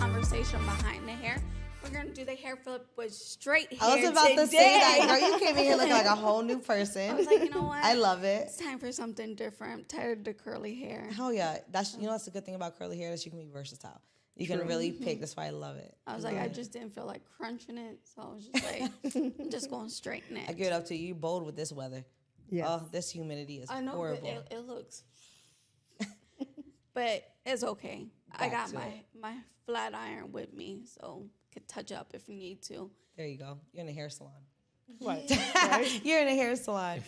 conversation behind the hair. We're going to do the hair flip with straight hair I was about today. to say that. Girl, you came in here looking like a whole new person. I was like, you know what? I love it. It's time for something different. I'm tired of the curly hair. Hell yeah. That's the good thing about curly hair, that you can be versatile. You can really pick. That's why I love it. I was like, I just didn't feel like crunching it. So I was just like, I'm just going to straighten it. I give it up to you. You bold with this weather. Yes. Oh, this humidity is I know, horrible. but it looks. But it's okay. I got my flat iron with me, so could touch up if you need to. There you go. You're in a hair salon. Right. You're in a hair salon.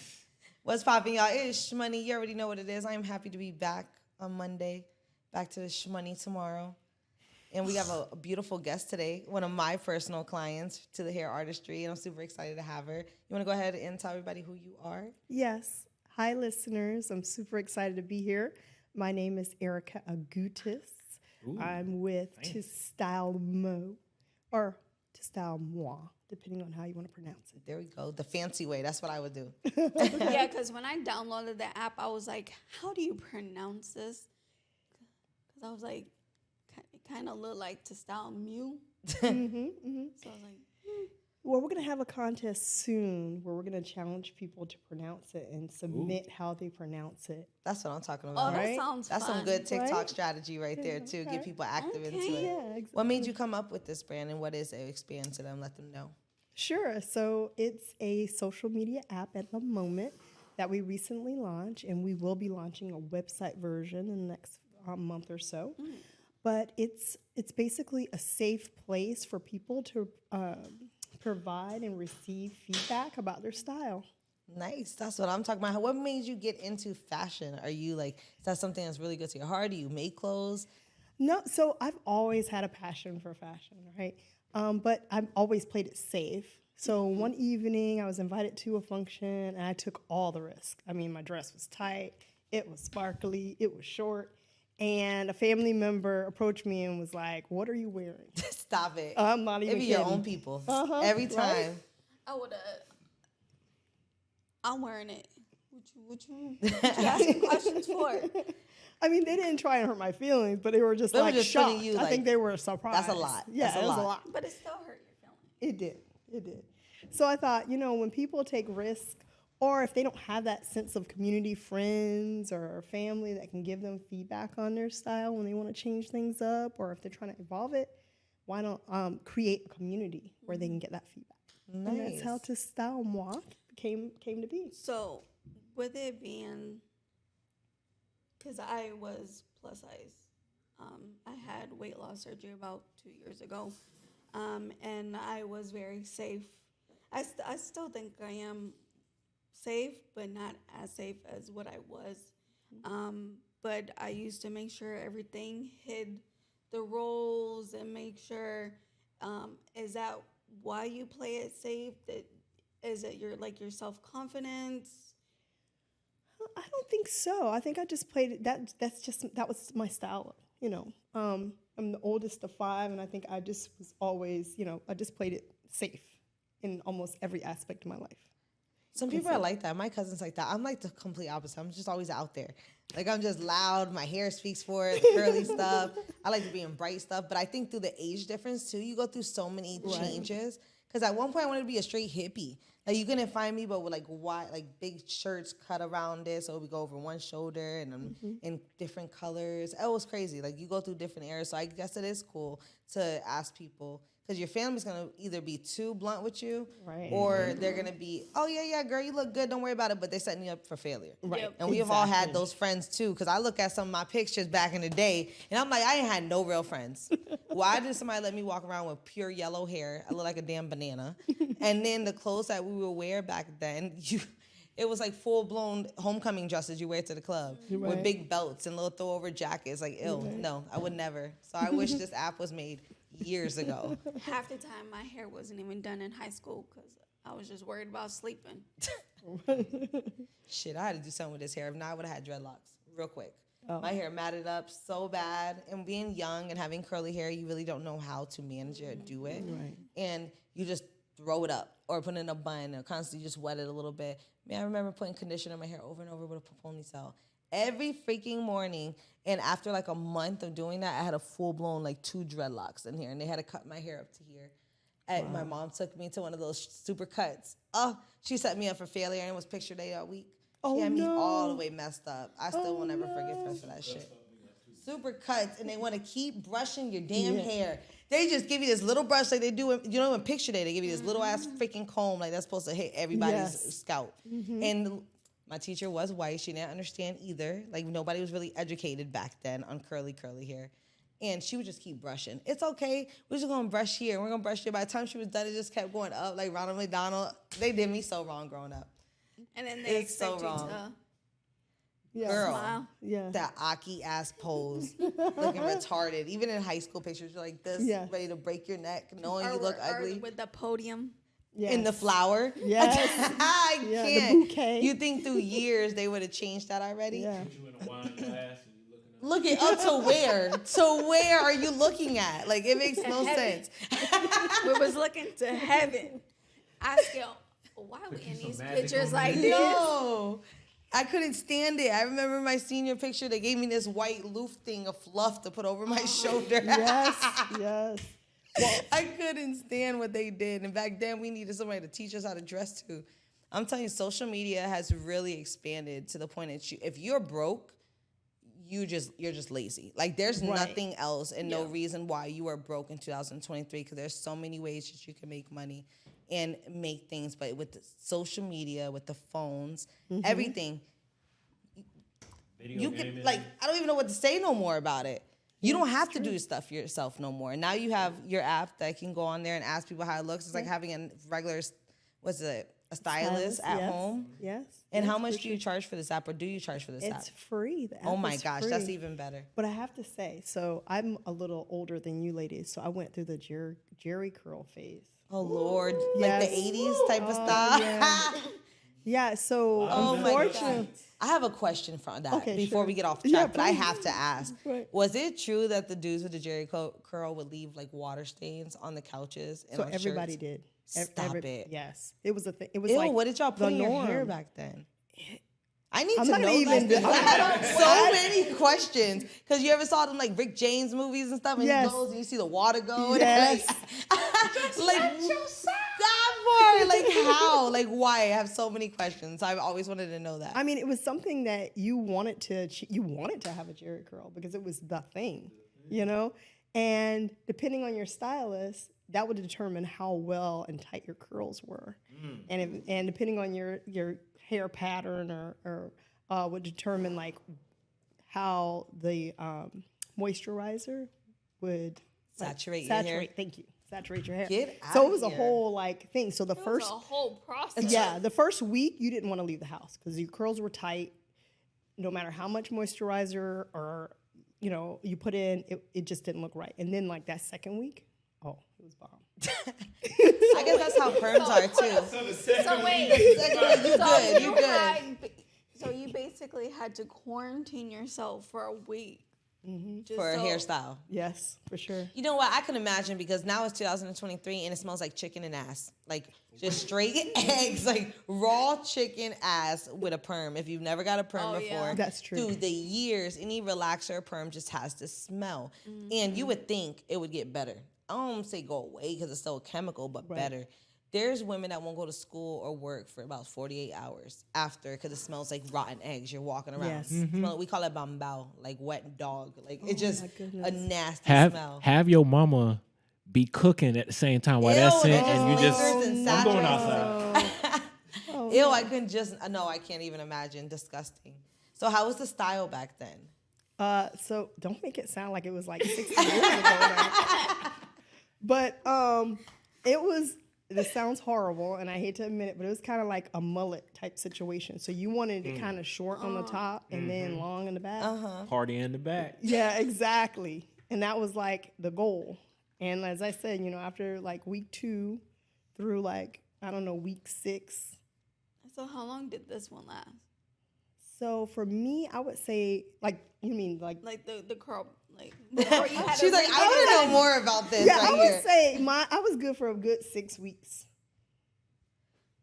What's popping, y'all? It is Shhmoney. You already know what it is. I am happy to be back on Monday. Back to the Shhmoney tomorrow. And we have a beautiful guest today, one of my personal clients to the hair artistry, and I'm super excited to have her. You want to go ahead and tell everybody who you are? Yes. Hi, listeners. I'm super excited to be here. My name is Erica Agutis. Ooh, I'm with nice. ToStylMou, or ToStylMou, depending on how you want to pronounce it. There we go. The fancy way. That's what I would do. Yeah, because when I downloaded the app, I was like, how do you pronounce this? Because I was like, it kind of looked like ToStylMou. So I was like, Well, we're going to have a contest soon where we're going to challenge people to pronounce it and submit how they pronounce it. That's what I'm talking oh, about. that Right? sounds That's fun. some good TikTok Right? strategy right there, too. Get people active into it. Yeah, exactly. What made you come up with this brand, and what is it? Expand to them, let them know. Sure. So it's a social media app at the moment that we recently launched, and we will be launching a website version in the next month or so. But it's basically a safe place for people to provide and receive feedback about their style. Nice. That's what I'm talking about. What made you get into fashion? Are you like, is that something that's really good to your heart? Do you make clothes? No, so I've always had a passion for fashion, right? But I've always played it safe. So one evening I was invited to a function and I took all the risk. I mean, my dress was tight, it was sparkly, it was short. And a family member approached me and was like, "What are you wearing?" Stop it. I'm not even It be your kidding. own people. Uh-huh, Every right? time. I would have. I'm wearing it. What you asking questions for? I mean, they didn't try and hurt my feelings, but they were just They were like just putting shocked. you, I like, think they were surprised. that's a lot. Yeah, That's a it was lot. a lot. But it still hurt your feelings. It did. It did. So I thought, when people take risks, or if they don't have that sense of community friends or family that can give them feedback on their style when they want to change things up, or if they're trying to evolve it, why not create a community where they can get that feedback? Nice. And that's how ToStylMou came to be. So, with it being, because I was plus size, I had weight loss surgery about 2 years ago, and I was very safe. I still think I am safe, but not as safe as what I was. But I used to make sure everything hid the rolls and make sure, is that why you play it safe? Is it your self-confidence? I don't think so. I think I just played it. That was my style. I'm the oldest of 5, and I think I just was always, I just played it safe in almost every aspect of my life. Some people are like that. My cousin's like that. I'm like the complete opposite. I'm just always out there. Like, I'm just loud. My hair speaks for it, the curly stuff. I like to be in bright stuff. But I think through the age difference, too, you go through so many changes. Because at one point, I wanted to be a straight hippie. Like, you couldn't find me, but with, big shirts cut around it. So we go over one shoulder and in different colors. It was crazy. Like, you go through different eras. So I guess it is cool to ask people. Because your family's going to either be too blunt with you, or they're going to be, oh, yeah, girl, you look good, don't worry about it, but they're setting you up for failure. Right. Yep. And we have all had those friends, too, because I look at some of my pictures back in the day, and I'm like, I ain't had no real friends. Why did somebody let me walk around with pure yellow hair? I look like a damn banana. And then the clothes that we would wear back then, it was like full-blown homecoming dresses you wear to the club with big belts and little throw-over jackets. Like, ew, no, I would never. So I wish this app was made years ago. Half the time, my hair wasn't even done in high school because I was just worried about sleeping. Shit, I had to do something with this hair. If not, I would have had dreadlocks real quick. Oh. My hair matted up so bad. And being young and having curly hair, you really don't know how to manage it or do it. Right. And you just throw it up or put it in a bun or constantly just wet it a little bit. Man, I remember putting conditioner in my hair over and over with a ponytail. every freaking morning. And after like a month of doing that, I had a full blown like 2 dreadlocks in here, and they had to cut my hair up to here. And my mom took me to one of those super cuts. Oh, she set me up for failure, and it was picture day all week. Oh, She had me no. all the way messed up. I still will never forgive her for that shit. Super cuts, and they want to keep brushing your damn hair. They just give you this little brush like they do, in picture day. They give you this little ass freaking comb like that's supposed to hit everybody's scalp. And my teacher was white. She didn't understand either. Like nobody was really educated back then on curly hair. And she would just keep brushing. It's okay. We're just gonna brush here. We're gonna brush here. By the time she was done, it just kept going up like Ronald McDonald. They did me so wrong growing up. And then they It's so expect you wrong. to Yeah. Girl, smile. Yeah. that Aki ass pose, looking retarded. Even in high school pictures, you're like this, Yeah. ready to break your neck, knowing you Or- look or ugly. with the podium. Yes. In the flower. Yes. I Yeah, the can't. bouquet. You think through years they would have changed that already? Yeah. Put you in a wine glass and you looking up. Looking up to where? To where are you looking at? Like it makes no Heaven. sense. We was looking to heaven. I still, why we Put you in some these magic pictures on like there. this? No. I couldn't stand it. I remember my senior picture, they gave me this white loof thing of fluff to put over my shoulder. Yes. Yes. I couldn't stand what they did. And back then we needed somebody to teach us how to dress too. I'm telling you, social media has really expanded to the point that if you're broke, you're just lazy. Like there's Right. nothing else and no Yeah. reason why you are broke in 2023 because there's so many ways that you can make money and make things. But with the social media, with the phones, everything, Video you can gaming. like I don't even know what to say no more about it. You don't have to do stuff yourself no more. Now you have your app that can go on there and ask people how it looks. It's like having a regular, a stylist at yes. home. Yes. And yes, how for much do sure. you charge for this app, or do you charge for this It's app? free. The Oh app my is gosh, free. that's even better. But I have to say, so I'm a little older than you ladies, so I went through the Jerry curl phase. Oh Lord, Yes. like the '80s type of Oh, style. yeah. Yeah, so Oh my God. unfortunately, I have a question for that Okay, before sure. we get off track, Yeah, but I please. have to ask. Right. Was it true that the dudes with the Jerry curl would leave like water stains on the couches and so on everybody shirts? did. Stop it. Yes, it was a thing. It was Ew, like what did y'all put the in your hair norm. back then? I need I'm to not know gonna even- that. 'Cause I have I- so many questions. Because you ever saw them like Rick James movies and stuff, and Yes. he goes and you see the water go. and Yes. like God for it. Like how? Like why? I have so many questions. I've always wanted to know that. I mean, it was something that you wanted to have a Jerry curl because it was the thing, you know. And depending on your stylist, that would determine how well and tight your curls were, and depending on your hair pattern or would determine like how the moisturizer would Saturate your hair? Thank you. Saturate your hair. Get So outta it was a here. whole like thing. So the It was first a whole process. yeah, the first week you didn't want to leave the house because your curls were tight. No matter how much moisturizer or you put in, it just didn't look right. And then like that second week, oh, it was bomb. I guess that's how perms are too. So the second So wait, You good? You good? So you basically had to quarantine yourself for a week. Just For a so- hairstyle. Yes, for sure. You know what? I can imagine because now it's 2023 and it smells like chicken and ass. Like just straight eggs, like raw chicken ass with a perm. If you've never got a perm Oh, before, yeah. That's true. Through the years, any relaxer or perm just has to smell. And you would think it would get better. I don't say go away because it's still a chemical, but better. There's women that won't go to school or work for about 48 hours after because it smells like rotten eggs. You're walking around. Yes. Smell, we call it bambao, like wet dog. Like it's just my a goodness. nasty smell. have your mama be cooking at the same time while Ew, that's in, it and you just just lingers and I'm going saturates. outside. Ew, I couldn't just, no, I can't even imagine. Disgusting. So how was the style back then? So don't make it sound like it was like 60 years ago. Now. But it was. This sounds horrible, and I hate to admit it, but it was kind of like a mullet type situation. So you wanted it kind of short on the top and then long in the back. Party in the back. Yeah, exactly. And that was like the goal. And as I said, after like week 2 through like, I don't know, week 6. So how long did this one last? So for me, I would say like, you mean like, Like the curl, like before you had She's to like, I want to know more about this yeah, right I here. would say I was good for a good 6 weeks.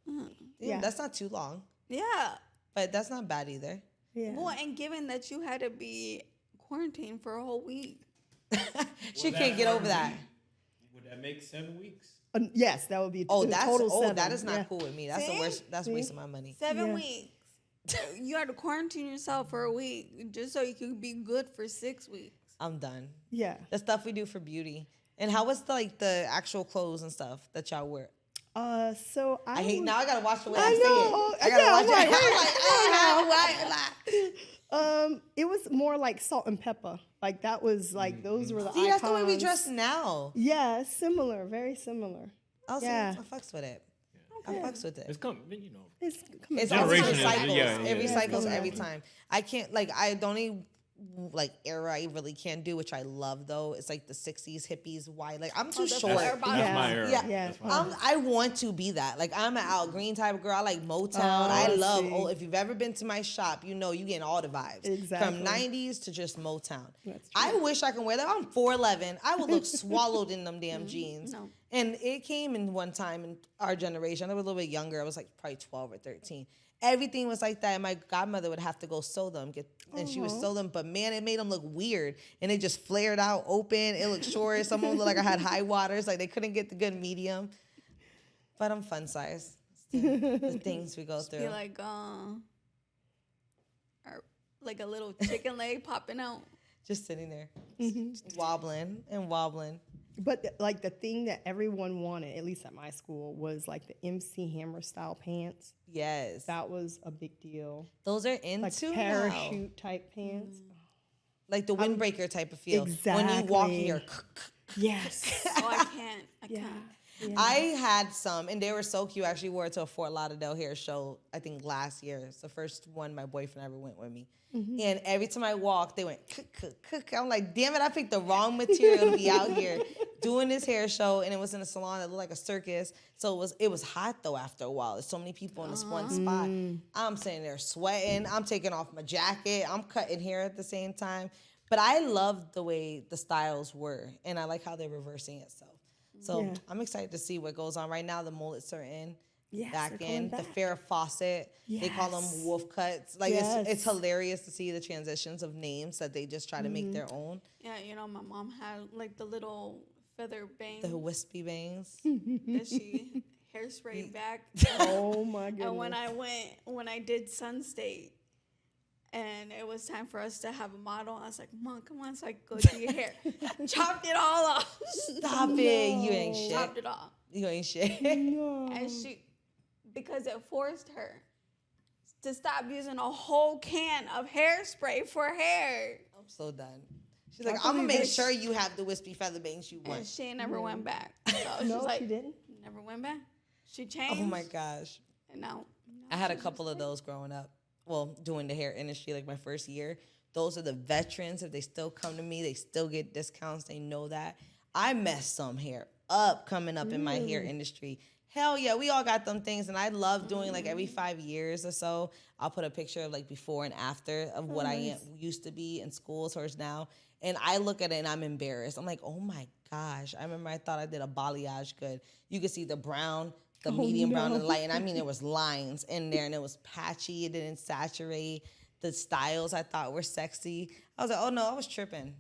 Yeah, yeah. that's not too long, yeah. but that's not bad either. Yeah. Well, and given that you had to be quarantined for a whole week. She can't get over that. Would that make 7 weeks? Yes, that would be Oh, a that's total 7. that is not Yeah. cool with me. That's the See? worst. That's See? wasting my money. 7 Yeah. weeks. You had to quarantine yourself for a week just so you could be good for 6 weeks. I'm done. Yeah. The stuff we do for beauty. And how was the actual clothes and stuff that y'all wear? So I hate now. I gotta watch the way I I say know. it. I gotta Yeah, watch I'm like, it. I'm like, it was more like salt and pepper. Like that was like those were the see, that's the way we icons. dress now. Yeah, similar, very similar. I'll Yeah. I fucks with it. I fucks with it. It's coming, you know. It's coming It's back. always Generation is- recycles. yeah, It yeah. recycles Yeah. every time. I can't I don't even era I really can't do, which I love though. It's like the 60s hippies wide. Like I'm too the short. flare bottom. That's my era. Yeah. Yeah. That's my era. I want to be that. Like I'm an Al Green type of girl. I like Motown. I I love see. if you've ever been to my shop, you know you getting all the vibes. Exactly. From 90s to just Motown. That's true. I wish I can wear that. I'm 4'11". I would look swallowed in them damn jeans. No. And it came in one time in our generation. I was a little bit younger. I was like probably 12 or 13. Everything was like that. And my godmother would have to go sew them. And she would sew them. But man, it made them look weird. And it just flared out open. It looked short. Some of them looked like I had high waters. Like they couldn't get the good medium. But I'm fun size. It's the things we go through. Be like, or like a little chicken leg popping out. Just sitting there. Just wobbling and wobbling. But like the thing that everyone wanted, at least at my school, was like the MC Hammer style pants. Yes. That was a big deal. Those are Like into now. parachute type pants. Like the windbreaker type of feel. When you walk in Exactly. your Yes. Oh, I can't. I Yeah. can't. Yeah. I had some, and they were so cute. I actually wore it to a Fort Lauderdale hair show, I think last year. It's the first one my boyfriend ever went with me. And every time I walked, they went, cook. I'm like, damn it, I picked the wrong material to be out here doing this hair show. And it was in a salon that looked like a circus. So it was hot, though, after a while. There's so many people in this one spot. I'm sitting there sweating. I'm taking off my jacket. I'm cutting hair at the same time. But I love the way the styles were. And I like how they're reversing itself. So Yeah. I'm excited to see what goes on. Right now, the mullets are in. Yes, Back they're in. coming The back. Farrah Fawcett. They call them Yes. wolf cuts. Like Yes. it's hilarious to see the transitions of names that they just try to make their own. Yeah, you know, my mom had like the little feather bangs The wispy bangs. that she hairsprayed back. Oh my goodness. And when I did Sun State, and it was time for us to have a model, I was like, Mom, come on, so I could go do your hair. Chopped it all off. Stop it. You ain't shit. Chopped it off. You ain't shit. No. And because it forced her to stop using a whole can of hairspray for hair. I'm so done. She's like, I I'm gonna believe make it. sure you have the wispy feather bangs you And want. she never went back. So she's No, like, she didn't. never went back. She changed. Oh my gosh. And now I had a couple of those growing up. Well, doing the hair industry, like my first year. Those are the veterans. If they still come to me, they still get discounts. They know that. I messed some hair up coming up in my hair industry. Hell yeah, we all got them things. And I love doing like every 5 years or so, I'll put a picture of like before and after of what I used to be in school towards now. And I look at it and I'm embarrassed. I'm like, oh my gosh. I remember I thought I did a balayage good. You could see the brown, the medium brown and the light. And I mean, there was lines in there and it was patchy. It didn't saturate. The styles I thought were sexy. I was like, oh no, I was tripping.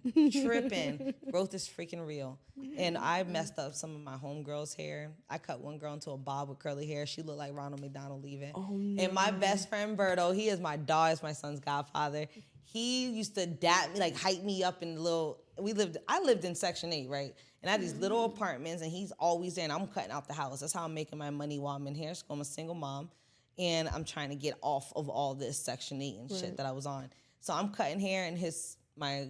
Growth is freaking real. And I messed up some of my homegirls' hair. I cut one girl into a bob with curly hair. She looked like Ronald McDonald leaving. Oh, no. And my best friend, Berto, he is my dog, is my son's godfather. He used to dap me, like hype me up in the little, I lived in Section 8, right? And I had these little apartments and he's always there and I'm cutting out the house. That's how I'm making my money while I'm in hair school. I'm a single mom. And I'm trying to get off of all this Section 8 and shit that I was on. So I'm cutting hair, and my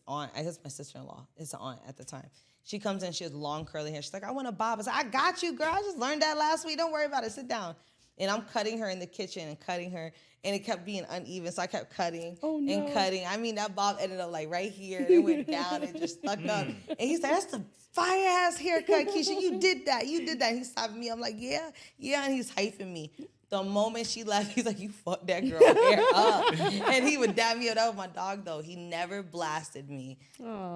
aunt, I guess my sister-in-law, his aunt at the time. She comes in, she has long curly hair. She's like, I want a bob. I said, I got you, girl. I just learned that last week. Don't worry about it. Sit down. And I'm cutting her in the kitchen and cutting her, and it kept being uneven. So I kept cutting and cutting. I mean, that bob ended up like right here. And it went down and just stuck up. And he's like, that's the fire-ass haircut, Keisha. You did that. He stopped me. I'm like, yeah. And he's hyping me. The moment she left, he's like, you fucked that girl hair up. And he would dab me up. That was my dog, though. He never blasted me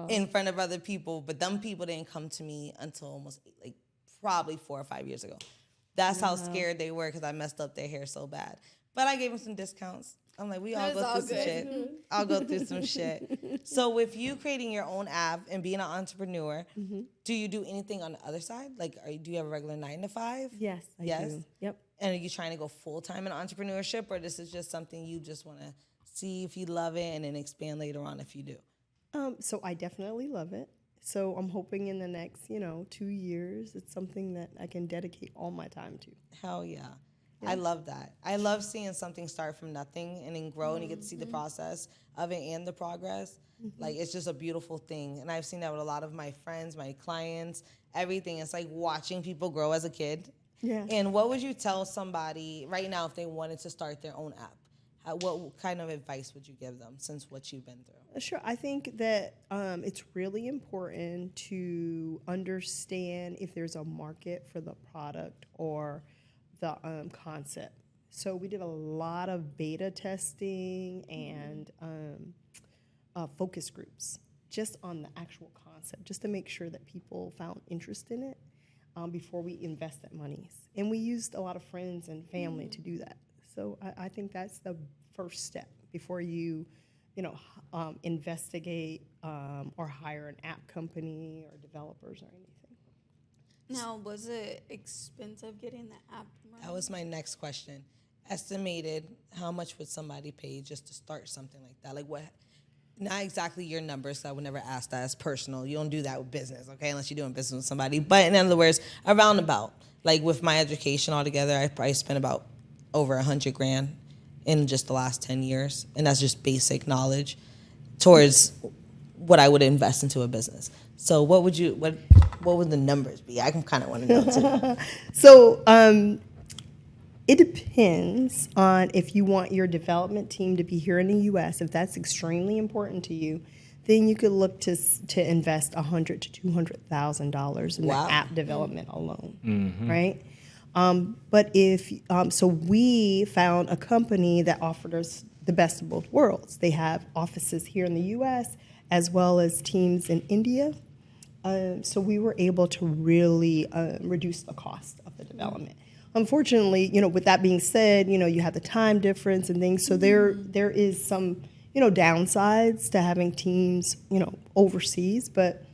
in front of other people. But them people didn't come to me until almost, like, probably 4 or 5 years ago. That's how scared they were because I messed up their hair so bad. But I gave them some discounts. I'm like, we all That's go all through some good. shit. I'll go through some shit. So with you creating your own app and being an entrepreneur, do you do anything on the other side? Like, do you have a regular 9 to 5? Yes, I do. Yep. And are you trying to go full-time in entrepreneurship, or this is just something you just want to see if you love it and then expand later on if you do? So I definitely love it. So I'm hoping in the next, 2 years, it's something that I can dedicate all my time to. Hell yeah. I love that. I love seeing something start from nothing and then grow, and you get to see the process of it and the progress. Like, it's just a beautiful thing. And I've seen that with a lot of my friends, my clients, everything. It's like watching people grow as a kid. Yeah. And what would you tell somebody right now if they wanted to start their own app? What kind of advice would you give them since what you've been through? Sure. I think that it's really important to understand if there's a market for the product or the concept. So we did a lot of beta testing and focus groups just on the actual concept, just to make sure that people found interest in it before we invest that money. And we used a lot of friends and family to do that. So I think that's the first step before you, investigate or hire an app company or developers or anything. Now, was it expensive getting the app running? That was my next question. Estimated, how much would somebody pay just to start something like that? Like, what? Not exactly your numbers, so I would never ask that. It's personal. You don't do that with business, okay, unless you're doing business with somebody. But in other words, around about. Like, with my education altogether, I probably spent about over $100,000 in just the last 10 years. And that's just basic knowledge towards what I would invest into a business. So what would the numbers be? I kind of want to know too. So it depends on if you want your development team to be here in the U.S. If that's extremely important to you, then you could look to invest $100,000 to $200,000 in the app development alone, right? But if so, we found a company that offered us the best of both worlds. They have offices here in the U.S. as well as teams in India. So we were able to really reduce the cost of the development. Unfortunately, with that being said, you have the time difference and things. So there is some, downsides to having teams, overseas, but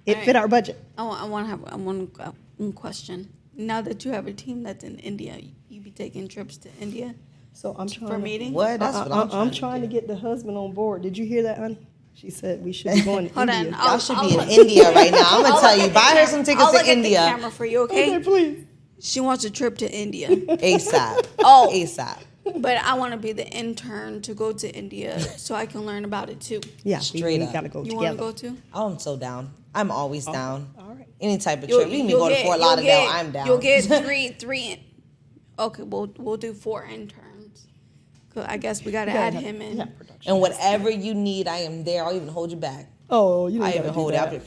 it fit our budget. I want to have one question. Now that you have a team that's in India, you be taking trips to India So I'm trying for meetings? What? That's what I'm trying to get the husband on board. Did you hear that, honey? She said we should be going to Hold India. on. Y'all should be in India right now. I'm going to tell you. Buy her some tickets I'll look to India. at the camera for you, okay? Okay, please. She wants a trip to India. ASAP. Oh. ASAP. But I want to be the intern to go to India so I can learn about it too. Yeah, Straight we up. got to go You want to together. go too? Oh, I'm so down. I'm always down. All right. Any type of trip. We can be going to Fort you'll Lauderdale. get- I'm down. You'll get three. Okay, we'll do 4 interns. 'Cause I guess we got to add him in. Yeah, production. And whatever you need, I am there. I'll even hold you back. Oh, you don't I gotta even do hold it. that. I'll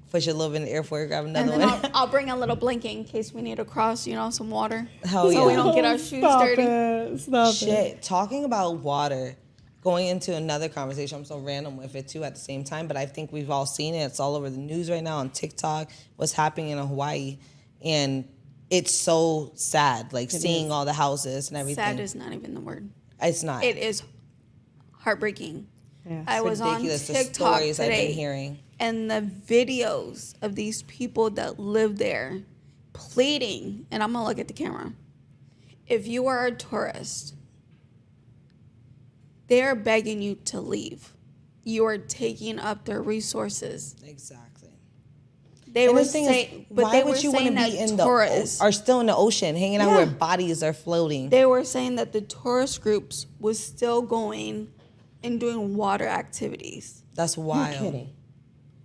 push you a little bit in the airport, grab And another then one. I'll bring a little blanket in case we need to cross, some water. Hell So we yeah. don't get our shoes Stop dirty. It. Stop it. Shit, talking about water, going into another conversation, I'm so random with it too at the same time, but I think we've all seen it. It's all over the news right now on TikTok, what's happening in Hawaii. And it's so sad, like seeing all the houses and everything. Sad is not even the word. It's not. It is heartbreaking. Yeah. I was on ridiculous, the TikTok stories I've today, been hearing. and the videos of these people that live there pleading, and I'm gonna look at the camera. If you are a tourist, they are begging you to leave. You are taking up their resources. Exactly. They And were the thing is, saying, but why they were would you want to saying be that in tourists, are still in the ocean, hanging out Yeah. where bodies are floating? they were saying that the tourist groups was still going and doing water activities That's wild. kidding.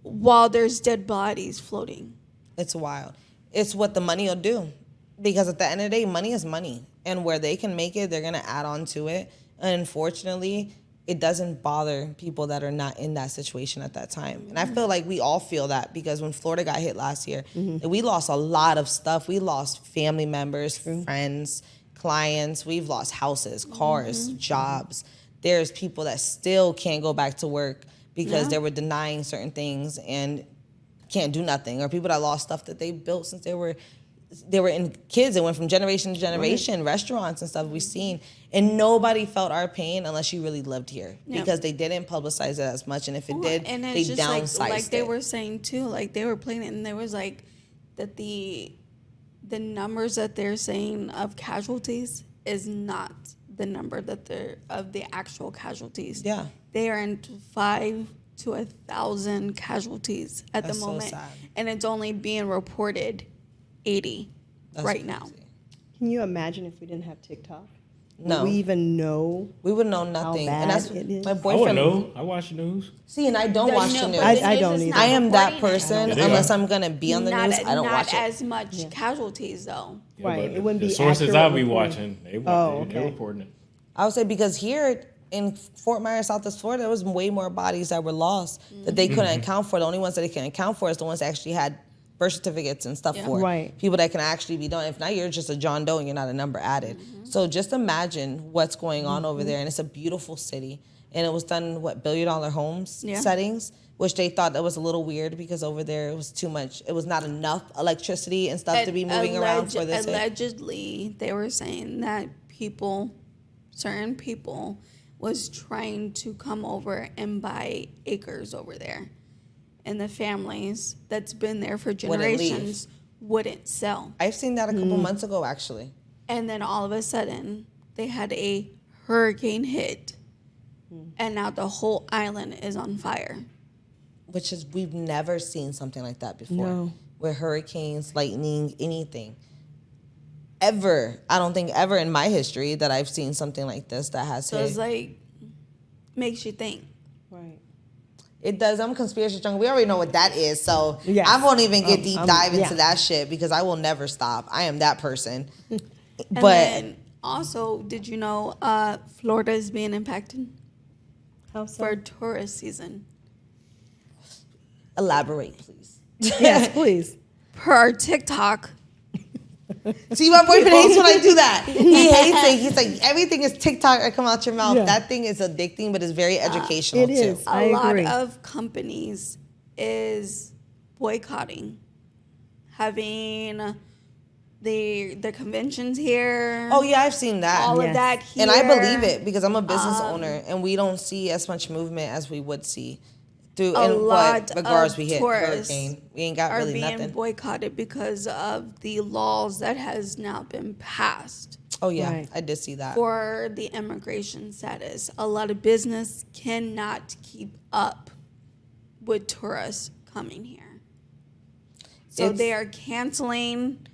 while there's dead bodies floating. It's wild. It's what the money will do. Because at the end of the day, money is money. And where they can make it, they're going to add on to it. And unfortunately, it doesn't bother people that are not in that situation at that time. And I feel like we all feel that because when Florida got hit last year, we lost a lot of stuff. We lost family members, friends, clients. We've lost houses, cars, jobs. There's people that still can't go back to work because they were denying certain things and can't do nothing. Or people that lost stuff that they built since they were they were in kids. It went from generation to generation, restaurants and stuff we've seen. And nobody felt our pain unless you really lived here because they didn't publicize it as much. And if it did, and they it's just downsized like they it. were saying too, like they were playing it, and there was like that the numbers that they're saying of casualties is not the number that they're of the actual casualties. Yeah. They are into 5 to 1,000 casualties at That's the so moment, sad. and it's only being reported 80 That's right now. crazy. Can you imagine if we didn't have TikTok? No. Would we even know? We would know nothing. bad And that's it is? my I would boyfriend. know. I watch the news. See, and I don't watch the news. I don't either. I am that person Yeah, they unless are. I'm gonna be on the not, news. I don't not watch it. as much casualties though. Yeah, Right, but it wouldn't the be sources accurate I'll be reporting. watching. They okay. reporting it. I would say because here in Fort Myers, Southwest Florida, there was way more bodies that were lost that they couldn't account for. The only ones that they can account for is the ones that actually had birth certificates and stuff for. Right. People that can actually be done. If not, you're just a John Doe and you're not a number added. So just imagine what's going on over there. And it's a beautiful city. And it was done, what, billion-dollar homes settings, which they thought that was a little weird because over there it was too much. It was not enough electricity and stuff to be moving around for this. Allegedly, they were saying that certain people, was trying to come over and buy acres over there. And the families that's been there for generations wouldn't sell. I've seen that a couple months ago, actually. And then all of a sudden, they had a hurricane hit. And now the whole island is on fire. Which is, we've never seen something like that before. No. Where hurricanes, lightning, anything. Ever. I don't think ever in my history that I've seen something like this that has So hit. it's like, makes you think. Right. It does. I'm a conspiracy junkie. We already know what that is. So Yes. I won't even get deep dive into yeah. that shit because I will never stop. I am that person. And But then also, did you know Florida is being impacted How so? for tourist season? elaborate, please. Yes, please. Per our TikTok, See, my boyfriend hates when I do that. He hates it. He's like, everything is TikTok that come out your mouth. Yeah. That thing is addicting, but it's very educational It too. is. I a lot agree. of companies is boycotting, having the conventions here. Oh yeah, I've seen that. all Yes. of that here. And I believe it because I'm a business owner and we don't see as much movement as we would see through A in lot what regards of we hit tourists hurricane. We ain't got are really being nothing. boycotted because of the laws that has now been passed Oh yeah, Right. I did see that. for the immigration status. A lot of business cannot keep up with tourists coming here. So It's- they are canceling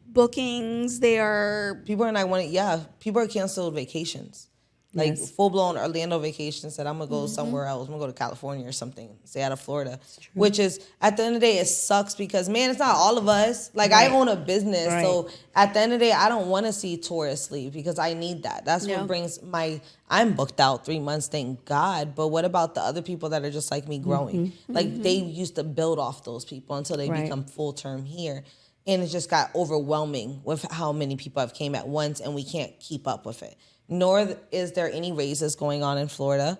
bookings. They are People are not wanting. Yeah, people are canceled vacations. Like Yes. full blown Orlando vacations. Said I'm gonna go somewhere else. I'm gonna go to California or something. Stay out of Florida. Which is at the end of the day, it sucks because man, it's not all of us. Like I own a business, so at the end of the day, I don't want to see tourists leave because I need that. That's Yeah. what brings my. I'm booked out 3 months, thank God. But what about the other people that are just like me growing? Like they used to build off those people until they Right. become full term here. And it just got overwhelming with how many people have came at once and we can't keep up with it. Nor is there any raises going on in Florida.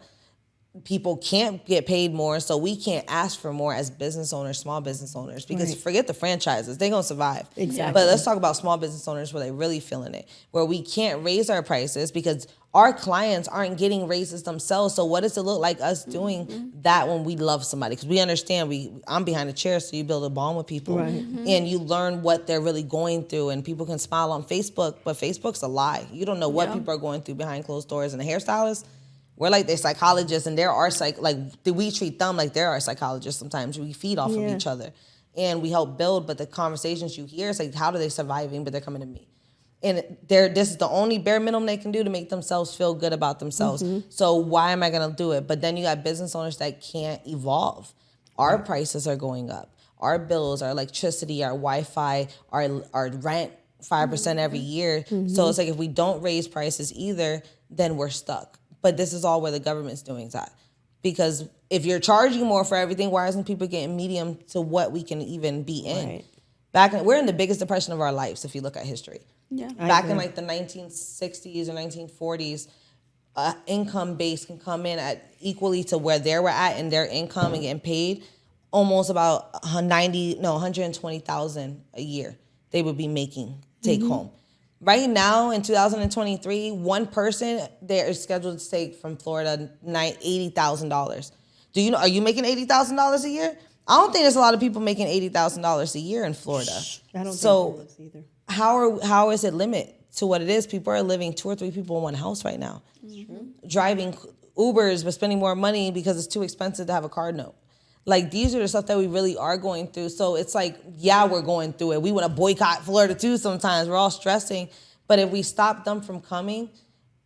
People can't get paid more, so we can't ask for more as business owners, small business owners, because Right. forget the franchises, they're gonna survive. Exactly. But let's talk about small business owners where they're really feeling it, where we can't raise our prices because our clients aren't getting raises themselves. So what does it look like us doing that when we love somebody? Because we understand I'm behind a chair, so you build a bond with people and you learn what they're really going through. And people can smile on Facebook, but Facebook's a lie. You don't know what people are going through behind closed doors. And the hairstylists, we're like they're psychologists, and there are we treat them like they're our psychologists sometimes. We feed off of each other and we help build, but the conversations you hear, it's like, how are they surviving? But they're coming to me. And this is the only bare minimum they can do to make themselves feel good about themselves. So why am I going to do it? But then you got business owners that can't evolve. Our prices are going up. Our bills, our electricity, our Wi-Fi, our rent, 5% every year. So it's like if we don't raise prices either, then we're stuck. But this is all where the government's doing that. Because if you're charging more for everything, why isn't people getting medium to what we can even be in? Right. We're in the biggest depression of our lives if you look at history. yeah. Back in like the 1960s or 1940s, income base can come in at equally to where they were at in their income and getting paid almost about 120,000 a year. they would be making take home. Right now in 2023, one person there is scheduled to take from Florida $80,000. Do you know? Are you making $80,000 a year? I don't think there's a lot of people making $80,000 a year in Florida. I don't So think there is either. how is it limit to what it is? People are living 2 or 3 people in one house right now. Driving Ubers but spending more money because it's too expensive to have a card note. Like, these are the stuff that we really are going through. So it's like, yeah, we're going through it. We want to boycott Florida too sometimes. We're all stressing. But if we stop them from coming,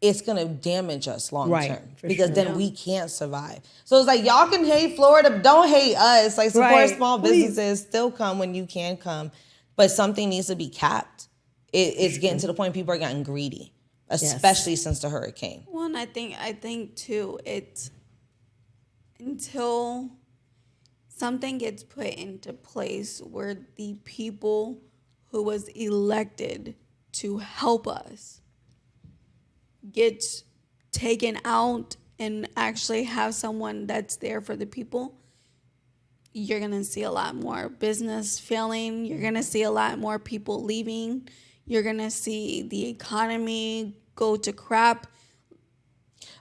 it's going to damage us long term. Because then we can't survive. So it's like, y'all can hate Florida, but don't hate us. Like, support small businesses. Still come when you can come. But something needs to be capped. It's getting to the point people are getting greedy. Especially since the hurricane. Well, and I think too, it's until something gets put into place where the people who was elected to help us get taken out and actually have someone that's there for the people, you're going to see a lot more business failing. You're going to see a lot more people leaving. You're going to see the economy go to crap.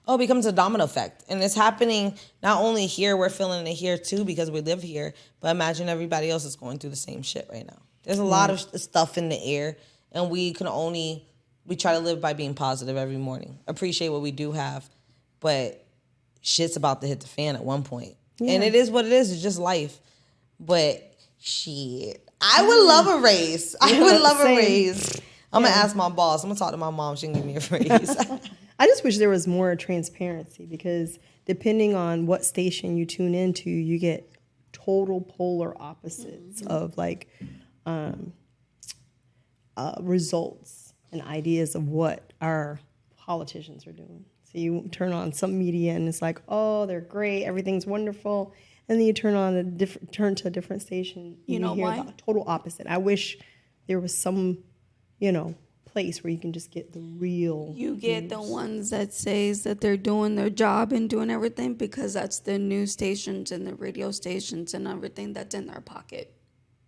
Oh, it becomes a domino effect. And it's happening not only here, we're feeling it here too because we live here, but imagine everybody else is going through the same shit right now. There's a lot of stuff in the air, and we try to live by being positive every morning. Appreciate what we do have, but shit's about to hit the fan at one point. Yeah. And it is what it is. It's just life. But shit, I would love a raise. I would love a raise. I'm going to ask my boss. I'm going to talk to my mom. She can give me a raise. I just wish there was more transparency because depending on what station you tune into, you get total polar opposites of like results and ideas of what our politicians are doing. So you turn on some media and it's like, oh, they're great, everything's wonderful, and then you turn to a different station. You know hear why? the total opposite. I wish there was some, place where you can just get the real. You get the ones that says that they're doing their job and doing everything because that's the news stations and the radio stations and everything that's in their pocket.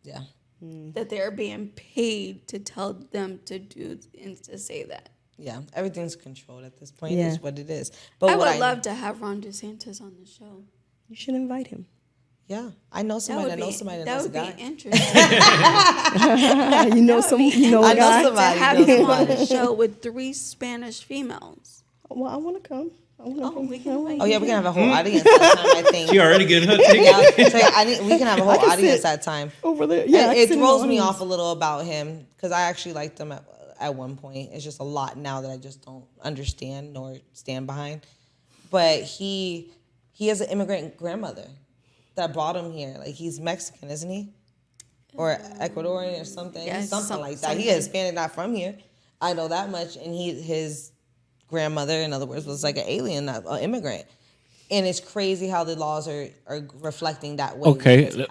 Yeah. That they're being paid to tell them to do and to say that. Yeah, everything's controlled at this point. Yeah. It's what it is. But I would love to have Ron DeSantis on the show. You should invite him. Yeah, I know somebody that knows somebody that knows a guy. That would be interesting. You know a guy? To have him on the show with 3 Spanish females. Well, I want to come. We can invite Oh yeah, you. we can have a whole audience that time. I think. She already getting her ticket. Yeah, so we can have a whole can audience sit that time. Over there, yeah. It throws me off a little about him because I actually liked him at one point. It's just a lot now that I just don't understand nor stand behind. But he has an immigrant grandmother that brought him here. Like, he's Mexican, isn't he? Or Ecuadorian or something. Yes, He's something like that. something. He is Hispanic, not from here. I know that much. And his grandmother, in other words, was like an alien, not an immigrant. And it's crazy how the laws are reflecting that way. Okay,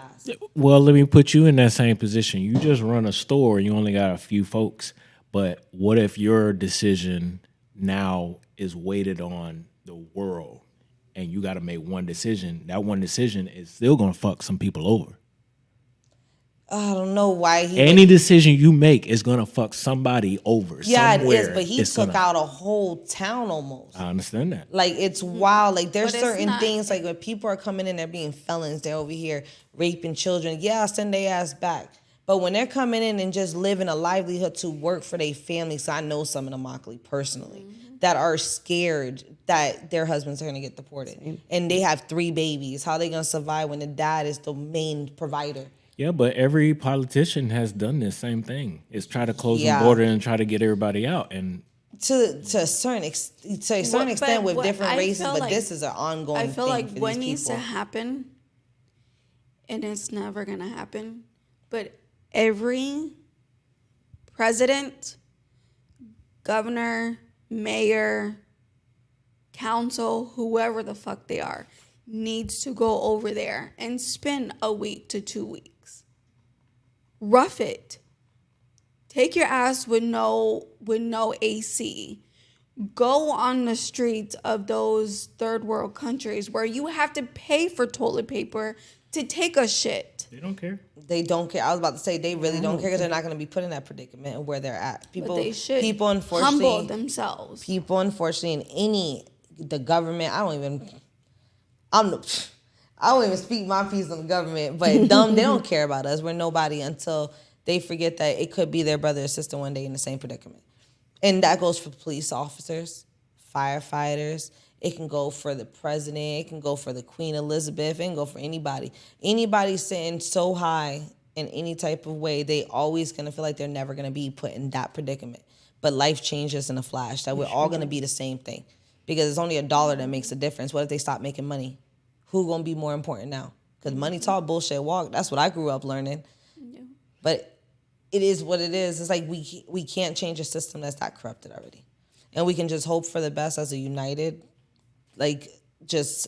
well, let me put you in that same position. You just run a store, you only got a few folks. But what if your decision now is weighted on the world and you got to make one decision? That one decision is still going to fuck some people over. I don't know why Any decision you make is going to fuck somebody over. Yeah, somewhere. it is, but he took out a whole town almost. I understand that. Like, it's wild. Like, there's But it's certain not- things, like, when people are coming in, they're being felons. They're over here raping children. Yeah, send their ass back. But when they're coming in and just living a livelihood to work for their family, so I know some of them, Immokalee, personally, that are scared that their husbands are going to get deported. And they have 3 babies. How are they going to survive when the dad is the main provider? Yeah, but every politician has done this same thing. Is try to close Yeah. the border and try to get everybody out. And To a certain extent with what different I races, feel but like- this is an ongoing I feel thing like for what these needs to people. happen, and it's never going to happen, but every president, governor, mayor, council, whoever the fuck they are, needs to go over there and spend a week to 2 weeks. Rough it. Take your ass with no AC. Go on the streets of those third world countries where you have to pay for toilet paper to take a shit. They don't care. They don't care. I was about to say they really don't care because they're not going to be put in that predicament and where they're at. But they should people humble unfortunately, themselves. people unfortunately in the government. I don't even speak my piece on the government, but they don't care about us. We're nobody until they forget that it could be their brother or sister one day in the same predicament. And that goes for police officers, firefighters. It can go for the president. It can go for the Queen Elizabeth. It can go for anybody. Anybody sitting so high in any type of way, they always going to feel like they're never going to be put in that predicament. But life changes in a flash, that we're all going to be the same thing. Because it's only $1 that makes a difference. What if they stop making money? Who going to be more important now? Because money talk, bullshit walk. That's what I grew up learning. Yeah. But it is what it is. It's like we can't change a system that's that corrupted already. And we can just hope for the best as a united, like, just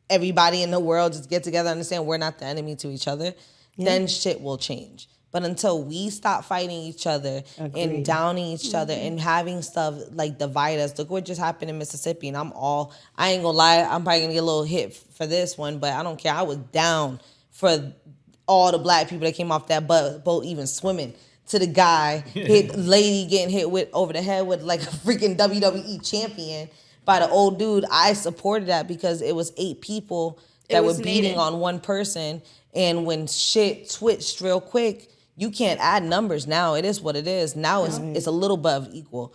everybody in the world just get together, understand we're not the enemy to each other, then shit will change. But until we stop fighting each other and downing each other and having stuff like divide us, look what just happened in Mississippi. And I ain't gonna lie, I'm probably gonna get a little hit for this one, but I don't care. I was down for all the black people that came off that boat even swimming to the guy, lady getting hit over the head with like a freaking WWE champion by the old dude. I supported that because it was 8 people that were beating on one person. And when shit switched real quick, you can't add numbers now. It is what it is. Now it's a little above equal.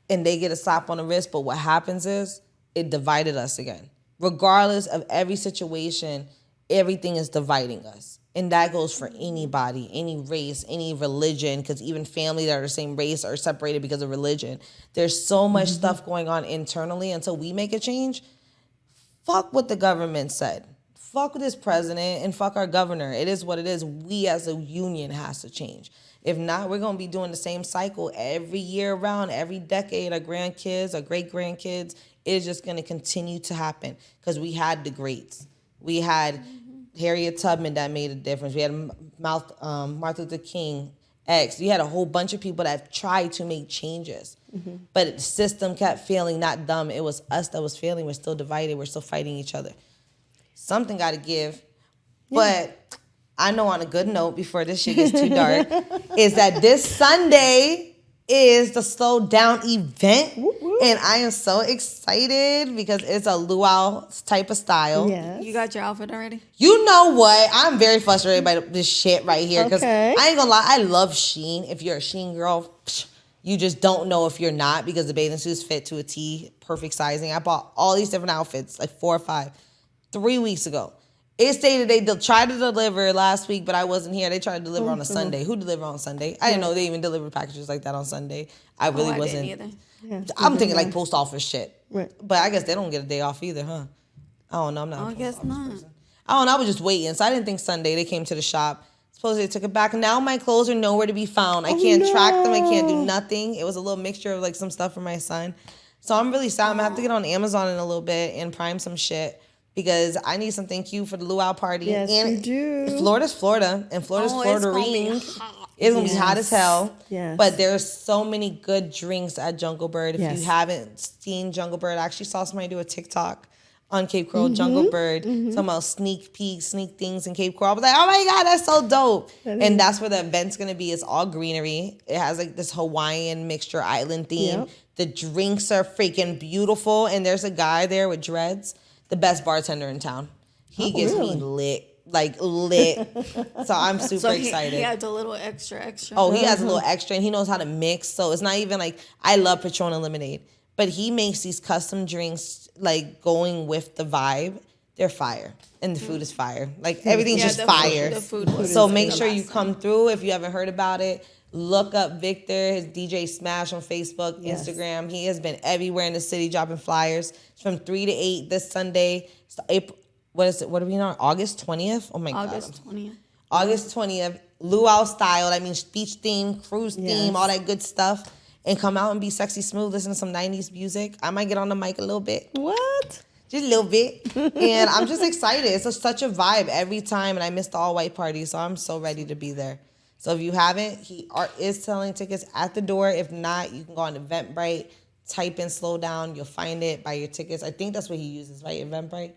And they get a slap on the wrist, but what happens is it divided us again. Regardless of every situation, everything is dividing us. And that goes for anybody, any race, any religion, because even family that are the same race are separated because of religion. There's so much stuff going on internally. Until we make a change, fuck what the government said. Fuck this president and fuck our governor. It is what it is. We as a union has to change. If not, we're going to be doing the same cycle every year around, every decade. Our grandkids, our great-grandkids, it is just going to continue to happen because we had the greats. We had Harriet Tubman that made a difference. We had Martin Luther King, X. You had a whole bunch of people that tried to make changes. But the system kept failing, not dumb. It was us that was failing. We're still divided. We're still fighting each other. Something got to give. But I know on a good note, before this shit gets too dark, is that this Sunday is the Slow Down event. And I am so excited because it's a luau type of style. Yes. You got your outfit already? You know what? I'm very frustrated by this shit right here because Okay. I ain't gonna lie, I love Shein. If you're a Shein girl, you just don't know if you're not because the bathing suits fit to a T, perfect sizing. I bought all these different outfits, like 4 or 5, 3 weeks ago. It stated they tried to deliver last week, but I wasn't here. They tried to deliver on a Sunday. Who delivered on Sunday? I didn't know they even delivered packages like that on Sunday. I really wasn't. Didn't either. Yeah, I'm thinking like post office shit. Right. But I guess they don't get a day off either, huh? I don't know. I'm not. I guess not. I don't know. I was just waiting. So I didn't think Sunday. They came to the shop. Supposedly they took it back. Now my clothes are nowhere to be found. I can't track them. I can't do nothing. It was a little mixture of like some stuff for my son. So I'm really sad. I'm going to have to get on Amazon in a little bit and prime some shit because I need something cute for the luau party. Yes, and you do. Florida's Florida. And Florida's Florida-ring. It's going to be hot as hell. Yes. But there's so many good drinks at Jungle Bird. If Yes. you haven't seen Jungle Bird, I actually saw somebody do a TikTok on Cape Coral Jungle Bird. Talking about sneak peeks, sneak things in Cape Coral. I was like, oh my God, that's so dope. And that's where the event's going to be. It's all greenery. It has like this Hawaiian mixture island theme. Yep. The drinks are freaking beautiful. And there's a guy there with dreads, the best bartender in town. He gets me lit. Like lit. So I'm super excited. He has a little extra. Oh, he has a little extra and he knows how to mix. So it's not even like, I love Patron and lemonade, but he makes these custom drinks like going with the vibe. They're fire. And the food is fire. Like everything's just fire. The food was So make sure you come through. If you haven't heard about it, look up Victor, his DJ Smash on Facebook, Instagram. He has been everywhere in the city dropping flyers. It's from 3 to 8 this Sunday. It's April. What is it? What are we on? August 20th? Oh my God. August 20th. August 20th. Luau style. That means beach theme, cruise theme, all that good stuff. And come out and be sexy smooth. Listen to some 90s music. I might get on the mic a little bit. What? Just a little bit. And I'm just excited. It's such a vibe every time. And I missed the all-white party. So I'm so ready to be there. So if you haven't, he is selling tickets at the door. If not, you can go on Eventbrite. Type in Slow Down. You'll find it. Buy your tickets. I think that's what he uses, right? Eventbrite?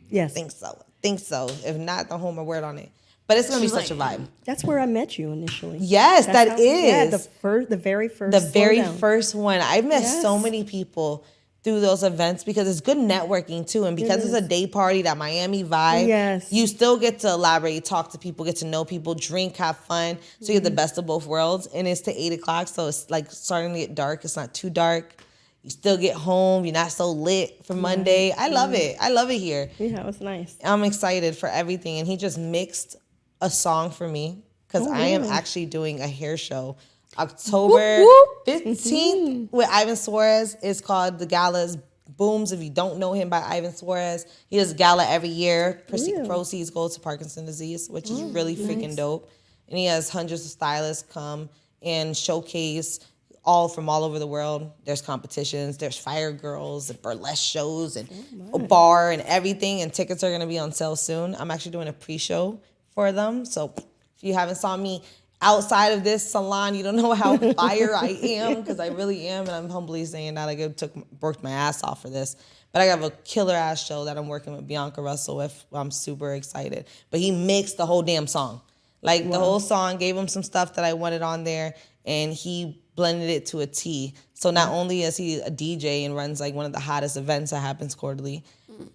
Yes. I think so. think so. If not, don't hold my word on it. But it's gonna be such a vibe. That's where I met you initially. Yes, That's that is. Yeah, the very first. The very Slowdown. first one. I've met so Yes. many people through those events because it's good networking too. And because it's a day party, that Miami vibe, Yes. you still get to elaborate, talk to people, get to know people, drink, have fun. So you get the best of both worlds. And it's to 8 o'clock, so it's like starting to get dark. It's not too dark. You still get home. You're not so lit for Monday. I love it. I love it here. Yeah, it was nice. I'm excited for everything. And he just mixed a song for me because I am actually doing a hair show October 15th with Ivan Suarez. It's called The Gala's Booms. If you don't know him by Ivan Suarez, he does a gala every year. Proceeds go to Parkinson's disease, which is really freaking dope. And he has hundreds of stylists come and showcase all from all over the world. There's competitions, there's fire girls, and burlesque shows, and a bar and everything. And tickets are gonna be on sale soon. I'm actually doing a pre-show for them. So if you haven't saw me outside of this salon, you don't know how fire I am, because I really am, and I'm humbly saying that. I worked my ass off for this. But I have a killer ass show that I'm working with Bianca Russell with. I'm super excited. But he mixed the whole damn song. Like the whole song, gave him some stuff that I wanted on there, and he blended it to a T. So not only is he a DJ and runs like one of the hottest events that happens quarterly,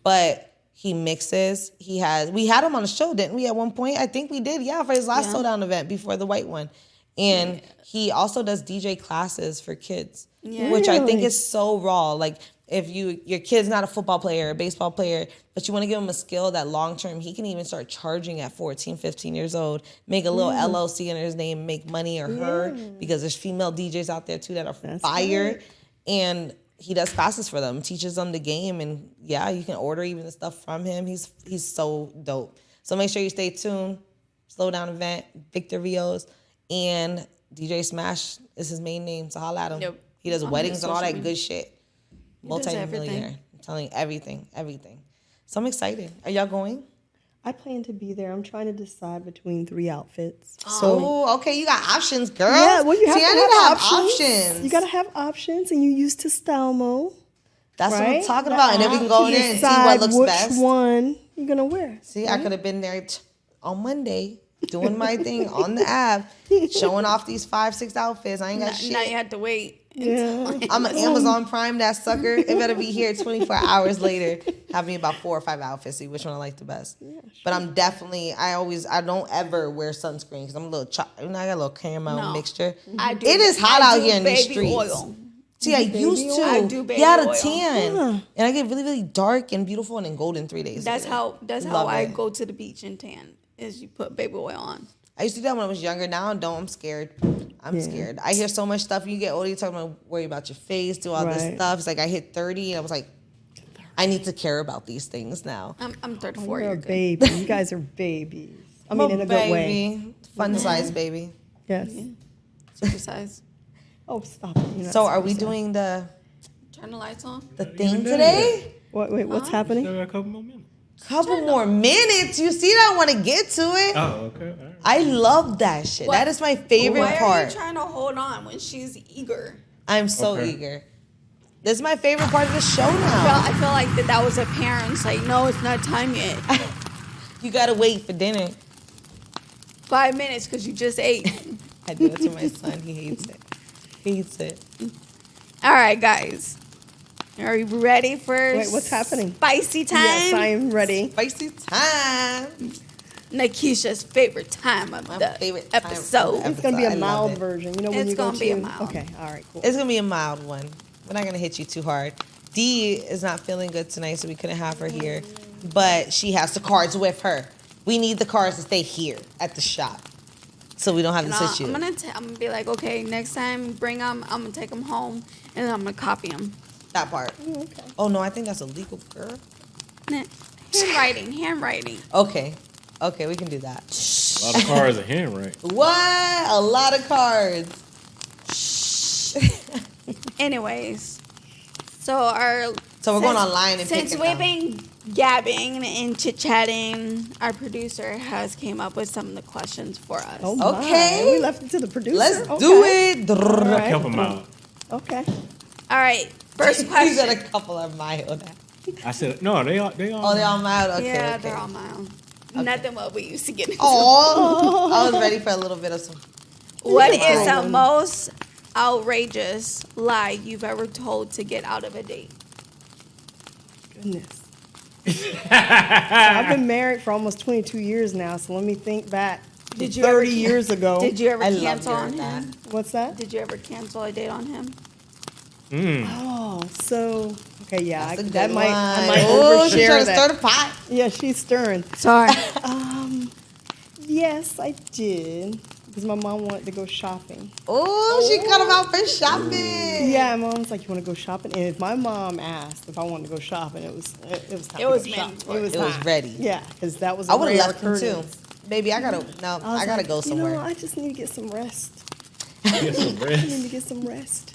but he mixes. We had him on the show, didn't we, at one point? I think we did, for his last Slowdown event before the white one. And he also does DJ classes for kids, which I think is so raw. Like if your kid's not a football player, a baseball player, but you want to give him a skill that long-term, he can even start charging at 14, 15 years old, make a little LLC under his name, make money, or her, because there's female DJs out there too that are fire. Right. And he does classes for them, teaches them the game, and you can order even the stuff from him. He's so dope. So make sure you stay tuned. Slowdown event, Victor Rios, and DJ Smash is his main name, so holla at him. Yep. He does On weddings his and all social that media. good shit. does everything. Multi-millionaire. I'm telling you, everything. So I'm excited. Are y'all going? I plan to be there. I'm trying to decide between 3 outfits. Oh, okay. You got options, girl. Yeah, well, you have See, to I need have to have options. options. You gotta have options, and you use ToStylMou. That's what I'm right? talking about. And then we can go in there and see Decide what looks which best. one you're gonna wear. See, I could have been there on Monday doing my thing on the app, showing off these 5-6 outfits. I ain't got shit. Now you have to wait. Yeah. I'm an Amazon Prime that sucker. It better be here 24 hours later. Have me about 4 or 5 outfits. See which one I like the best. But I'm definitely. I don't ever wear sunscreen because I'm a little. I got a little caramel No. mixture. I do. It is hot I out do here in these baby streets. Oil. See, I used to. I do baby a oil. tan, and I get really, really dark and beautiful and in gold in 3 days. That's later. how Love I it. go to the beach and tan. Is you put baby oil on. I used to do that when I was younger. Now I don't. I'm scared. I'm scared. I hear so much stuff. You get older, you're talking about worry about your face, do all this Right. stuff. It's like I hit 30, and I was like, I need to care about these things now. I'm 34. You're You're a good. baby. You guys are babies. I I'm mean, in a good way. baby. Fun size baby. Yes. Super size. Oh, stop it. You're not So are we supposed to. doing the Turn the lights on. thing today? Wait, what's happening? Still got a couple more minutes. Couple more minutes. You see that? I want to get to it. Oh, okay. All right. I love that shit. That is my favorite Why are part. you trying to hold on when she's eager? I'm so Okay. eager. This is my favorite part of the show I now. feel like that was a parent's like, no, it's not time yet. You gotta wait for dinner. 5 minutes because you just ate. I do it to my son. He hates it. Hates it. All right, guys. Are you ready for Wait, what's happening? spicy time? Yes, I am ready. Spicy time. Nakisha's favorite time of My the favorite time of the episode. It's gonna be I a love mild it. version. You know when It's you go gonna be a to. mild. Okay, all right, cool. It's gonna be a mild one. We're not gonna hit you too hard. Dee is not feeling good tonight, so we couldn't have her here. But she has the cards with her. We need the cards to stay here at the shop, so we don't have And this issue. I'm gonna be like, okay, next time bring them. I'm gonna take them home and then I'm gonna copy them. That part. Okay. Oh no, I think that's illegal, girl. Handwriting. Okay, we can do that. A lot of cars are handwriting. What? A lot of cards. Anyways, so So we're going online and since picking we've them. been gabbing and chit chatting, our producer has came up with some of the questions for us. Oh my. Okay. We left it to the producer. Let's Okay. do it. right. Help them out. Okay. All right, first He's got a question. couple of mild. I said no. They all. Oh, they're all mild. Okay, yeah, okay. they're all mild. Nothing what we used to get into. Oh, I was ready for a little bit of some. What Yeah. is the most outrageous lie you've ever told to get out of a date? Goodness. So I've been married for almost 22 years now, so let me think back. Did you 30 ever years ago. Did you ever I love cancel on hearing him? What's that? Did you ever cancel a date on him? Oh, so okay, yeah, That's a good that might I one. might Oh, she's overshare trying to that. stir the pot. Yeah, she's stirring. Sorry. Yes, I did because my mom wanted to go shopping. Oh, she cut him out for shopping. Yeah, my mom's like, "You want to go shopping?" And if my mom asked if I wanted to go shopping, it was time It to was go shopping. mandatory. It was time. ready. Yeah, because that was. I would have rare left him too. occurrence. Baby, I gotta was gotta like, go somewhere. You know, I just need to get some rest. Get some I rest. need to get some rest.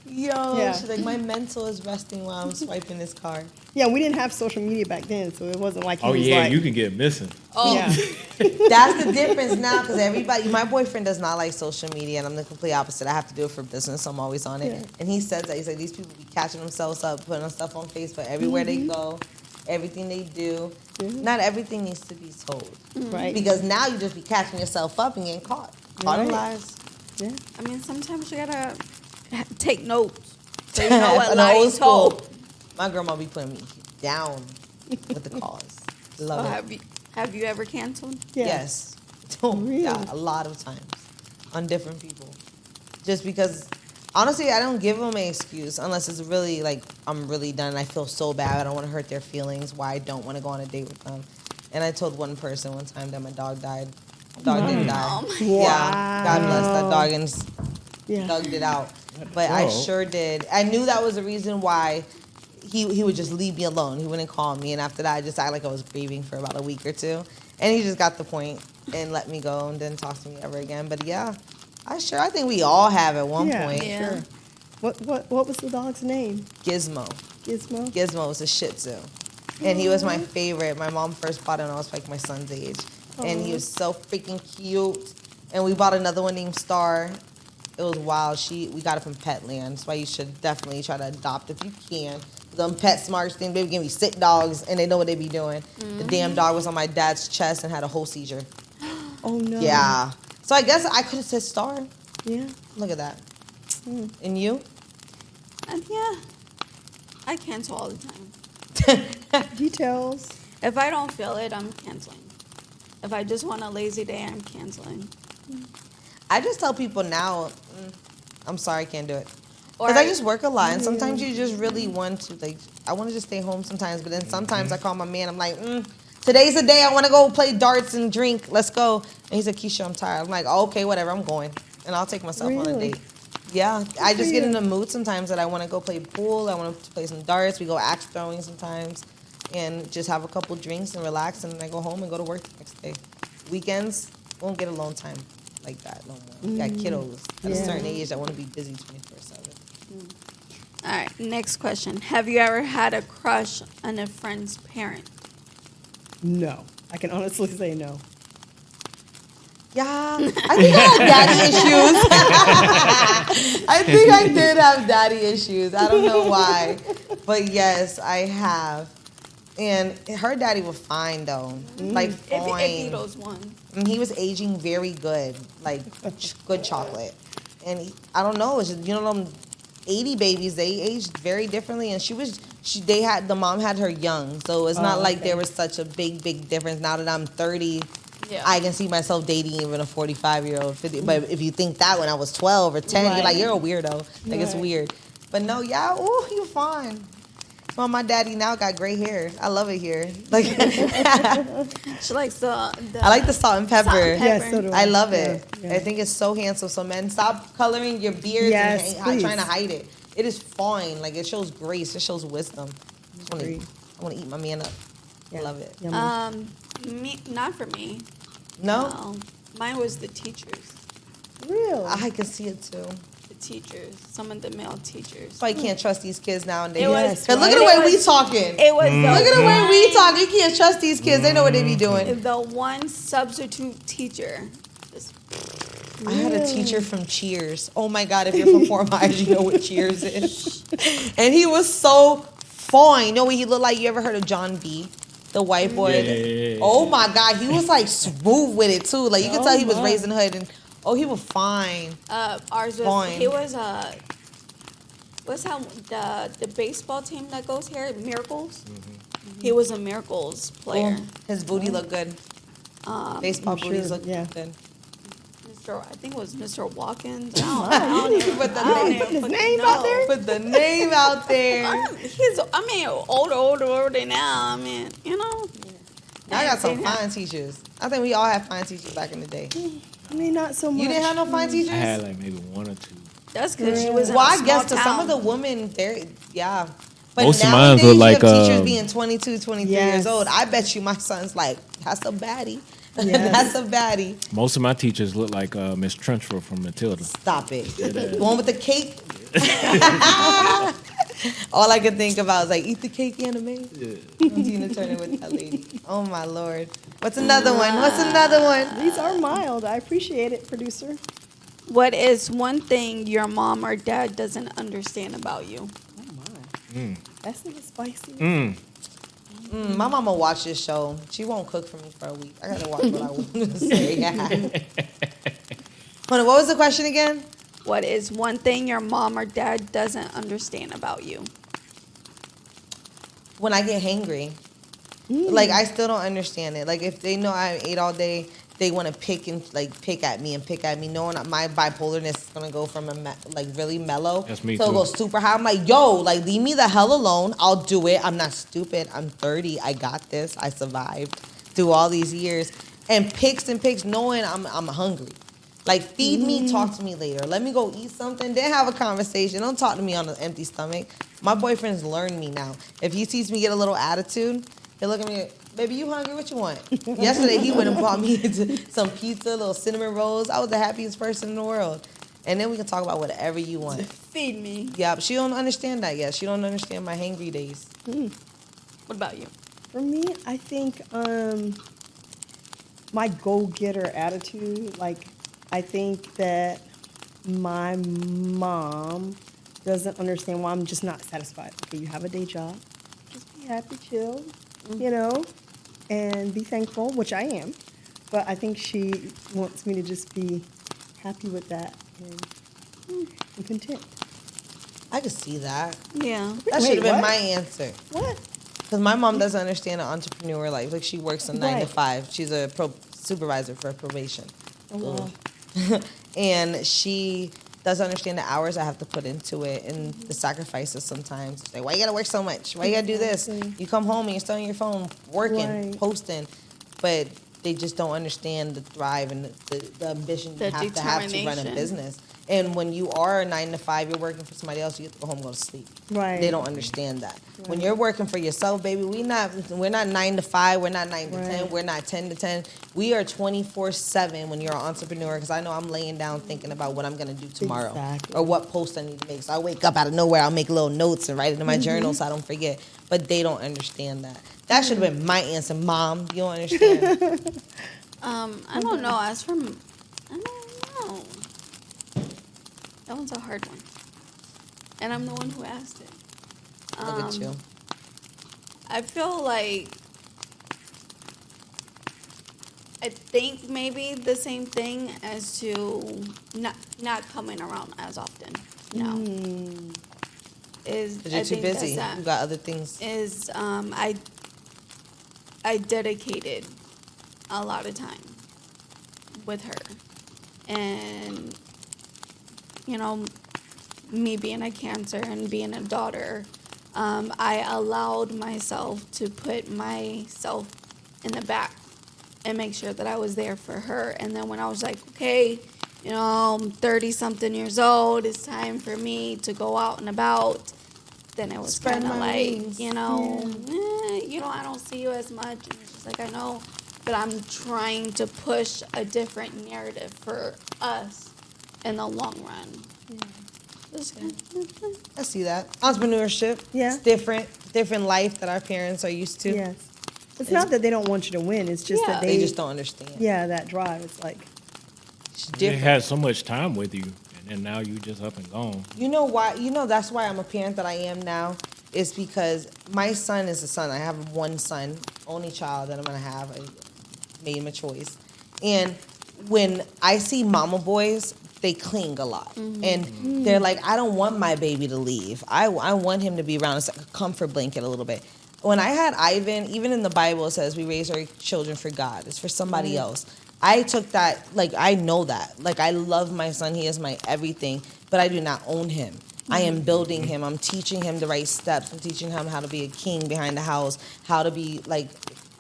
Yo, Yeah. she's like, my mental is resting while I'm swiping this card. Yeah, we didn't have social media back then, so it wasn't like he Oh was yeah, like, you can get missing. Oh, yeah. That's the difference now, because everybody, my boyfriend does not like social media, and I'm the complete opposite. I have to do it for business, so I'm always on it. Yeah. And he says that, he's like, these people be catching themselves up, putting on stuff on Facebook everywhere they go, everything they do. Not everything needs to be told. Right. Because now you just be catching yourself up and getting caught. Caught in Right. lies. Yeah. I mean, sometimes you gotta take notes so you know what An lie old you school. told. My grandma be putting me down with the cause. Love So it. have you ever canceled? Yeah. Yes. Oh, Really? yeah, a lot of times on different people. Just because, honestly, I don't give them an excuse unless it's really like I'm really done and I feel so bad. I don't want to hurt their feelings. Why I don't want to go on a date with them. And I told one person one time that my dog died. Dog didn't die. Oh Yeah, God bless that dog and Yeah. dugged it out. But I Oh. sure did. I knew that was the reason why he would just leave me alone. He wouldn't call me. And after that, I just acted like I was grieving for about a week or two. And he just got the point and let me go and didn't talk to me ever again. But yeah, I think we all have at one Yeah. point. Yeah. Sure. What was the dog's name? Gizmo. Gizmo. Gizmo was a Shih Tzu. And he was my favorite. My mom first bought him when I was like my son's age. And he was so freaking cute. And we bought another one named Star. It was wild. We got it from Petland. That's why you should definitely try to adopt if you can. Them Pet Smarts thing, baby, give me sick dogs, and they know what they be doing. The damn dog was on my dad's chest and had a whole seizure. Oh no. Yeah. So I guess I could have said Star. Yeah. Look at that. And you? And yeah, I cancel all the time. Details. If I don't feel it, I'm canceling. If I just want a lazy day, I'm canceling. I just tell people now, I'm sorry, I can't do it. Or Because I just work a lot, and sometimes you just really want to, like, I want to just stay home sometimes, but then sometimes I call my man, I'm like, today's the day I want to go play darts and drink, let's go. And he's like, Keisha, I'm tired. I'm like, oh, okay, whatever, I'm going. And I'll take myself on a Really? date. Yeah, I just for get you. in the mood sometimes that I want to go play pool, I want to play some darts, we go axe throwing sometimes, and just have a couple drinks and relax, and then I go home and go to work the next day. Weekends, won't get alone time like that no more. We got kiddos at a Yeah. certain age that want to be busy 24/7. All right, next question. Have you ever had a crush on a friend's parent? No. I can honestly say no. Yeah, I think I had daddy issues. I think I did have daddy issues. I don't know why, but yes, I have. And her daddy was fine though, like If fine. Beatles won. And he was aging very good, like good chocolate. And I don't know, it's just, you know, them 80 babies, they aged very differently. And the mom had her young, so it's not like there was such a big difference. Now that I'm 30. Yeah. I can see myself dating even a 45-year-old. 50, but if you think that when I was 12 or 10, you're like, you're a weirdo. Like, it's Right. weird. But no, yeah, ooh, you fine. Well, my daddy now got gray hair. I love it here. Like, She likes the I like the salt and pepper. Salt and pepper. Yes, so do I love it. Yeah. I think it's so handsome. So, men, stop coloring your beards Yes, and trying to please. hide it. It is fine. Like, it shows grace. It shows wisdom. Agreed. I want to eat my man up. I love it. Yummy. not for me. No? Mine was the teachers. Really? I can see it too. The teachers. Some of the male teachers. That's why you can't trust these kids nowadays. It was- Yes, Cause look right? at the It way we was- talking. It was Look at the way we talk. You can't trust these kids. They know what they be doing. the one substitute teacher. Just- I had a teacher from Cheers. Oh my God, if you're from Fort Myers, you know what Cheers is. And he was so fine. You know what he looked like? You ever heard of John B? The white boy. Yeah. Oh my God, he was like smooth with it too. Like you could tell he was my. raised in the hood, and he was fine. Ours was Fine. he was what's that the baseball team that goes here? Miracles. He was a Miracles player. His booty looked good. Baseball I'm booties sure, look yeah. good. I think it was Mr. Watkins. I don't even Put the I don't name- even put his fucking name out know. there? Put the name out there. He's older now. I mean, you know. I got some seen him. fine teachers. I think we all had fine teachers back in the day. I mean, not so much. You didn't have no fine teachers? I had like maybe one or two. That's because she was in Well, a I small guess to town. some of the women, they're, yeah. But Most of nowadays, mine look you like, have teachers being 22, 23 years Yes. old. I bet you my son's like, that's a baddie. Yes. That's a baddie. Most of my teachers look like Miss Trenchford from Matilda. Stop it. The one with the cake. All I could think about is like, eat the cake, anime. Tina Turner with that lady. Oh my Lord. What's another one? What's another one? These are mild. I appreciate it, producer. What is one thing your mom or dad doesn't understand about you? Oh my. That's a little spicy. My mama watch this show. She won't cook for me for a week. I gotta watch what I want to say. Hold on, what was the question again? What is one thing your mom or dad doesn't understand about you? When I get hangry. Like, I still don't understand it. Like, if they know I ate all day, they want to pick at me, knowing that my bipolarness is gonna go from really mellow That's me to too. go super high. I'm like, yo, like, leave me the hell alone. I'll do it. I'm not stupid. I'm 30. I got this. I survived through all these years. And picks, knowing I'm hungry. Like, feed me, talk to me later. Let me go eat something, then have a conversation. Don't talk to me on an empty stomach. My boyfriend's learned me now. If he sees me get a little attitude, he'll look at me, baby, you hungry? What you want? Yesterday, he went and bought me some pizza, little cinnamon rolls. I was the happiest person in the world. And then we can talk about whatever you want. Feed me. Yeah, but she don't understand that yet. She don't understand my hangry days. What about you? For me, I think my go-getter attitude, like, I think that my mom doesn't understand why I'm just not satisfied. Okay, you have a day job. Just be happy, chill, you know, and be thankful, which I am. But I think she wants me to just be happy with that and content. I could see that. Yeah. That Wait, should have been what? my answer. What? Because my mom doesn't understand an entrepreneur life. Like, she works a 9 to Right. 5. She's a supervisor for probation. Oh, wow. And she doesn't understand the hours I have to put into it and the sacrifices sometimes. Like, why you gotta work so much? Why you gotta do this? Exactly. You come home and you're still on your phone working, Right. posting. But they just don't understand the drive and the ambition you The have to run a determination. business. And when you are a 9 to 5, you're working for somebody else, you get to go home and go to sleep. Right. They don't understand that. When you're working for yourself, baby, we're not 9 to 5, we're not 9 to 10, Right. we're not 10 to 10. We are 24/7 when you're an entrepreneur, because I know I'm laying down thinking about what I'm gonna do tomorrow Exactly. or what post I need to make. So I wake up out of nowhere, I'll make little notes and write it in my journal so I don't forget. But they don't understand that. That should have been my answer, Mom. You don't understand. I don't know. As for, I don't know. That one's a hard one. And I'm the one who asked it. Look at you. I feel like I think maybe the same thing as to not coming around as often. No. Is Because you're I too think that's busy. that. You got other things. Is I dedicated a lot of time with her, and you know, me being a Cancer and being a daughter, I allowed myself to put myself in the back and make sure that I was there for her. And then when I was like, okay, you know, I'm 30-something years old, it's time for me to go out and about, then it was Spread kind of my like, wings. you know, you know, I don't see you as much. And it's just like, I know, but I'm trying to push a different narrative for us in the long run. It's kind of- I see that. Entrepreneurship. Yeah. It's different life that our parents are used to. Yes. It's not that they don't want you to win. It's just that Yeah. They just don't understand. yeah, that drive. It's like, It's They different. had so much time with you, and then now you just up and gone. You know why? You know that's why I'm a parent that I am now, is because my son is a son. I have one son, only child that I'm gonna have. I made my choice. And when I see mama boys, they cling a lot. And they're like, I don't want my baby to leave. I want him to be around. It's like a comfort blanket a little bit. When I had Ivan, even in the Bible, it says we raise our children for God. It's for somebody else. I took that, like, I know that. Like, I love my son. He is my everything. But I do not own him. I am building him. I'm teaching him the right steps. I'm teaching him how to be a king behind the house, how to be, like,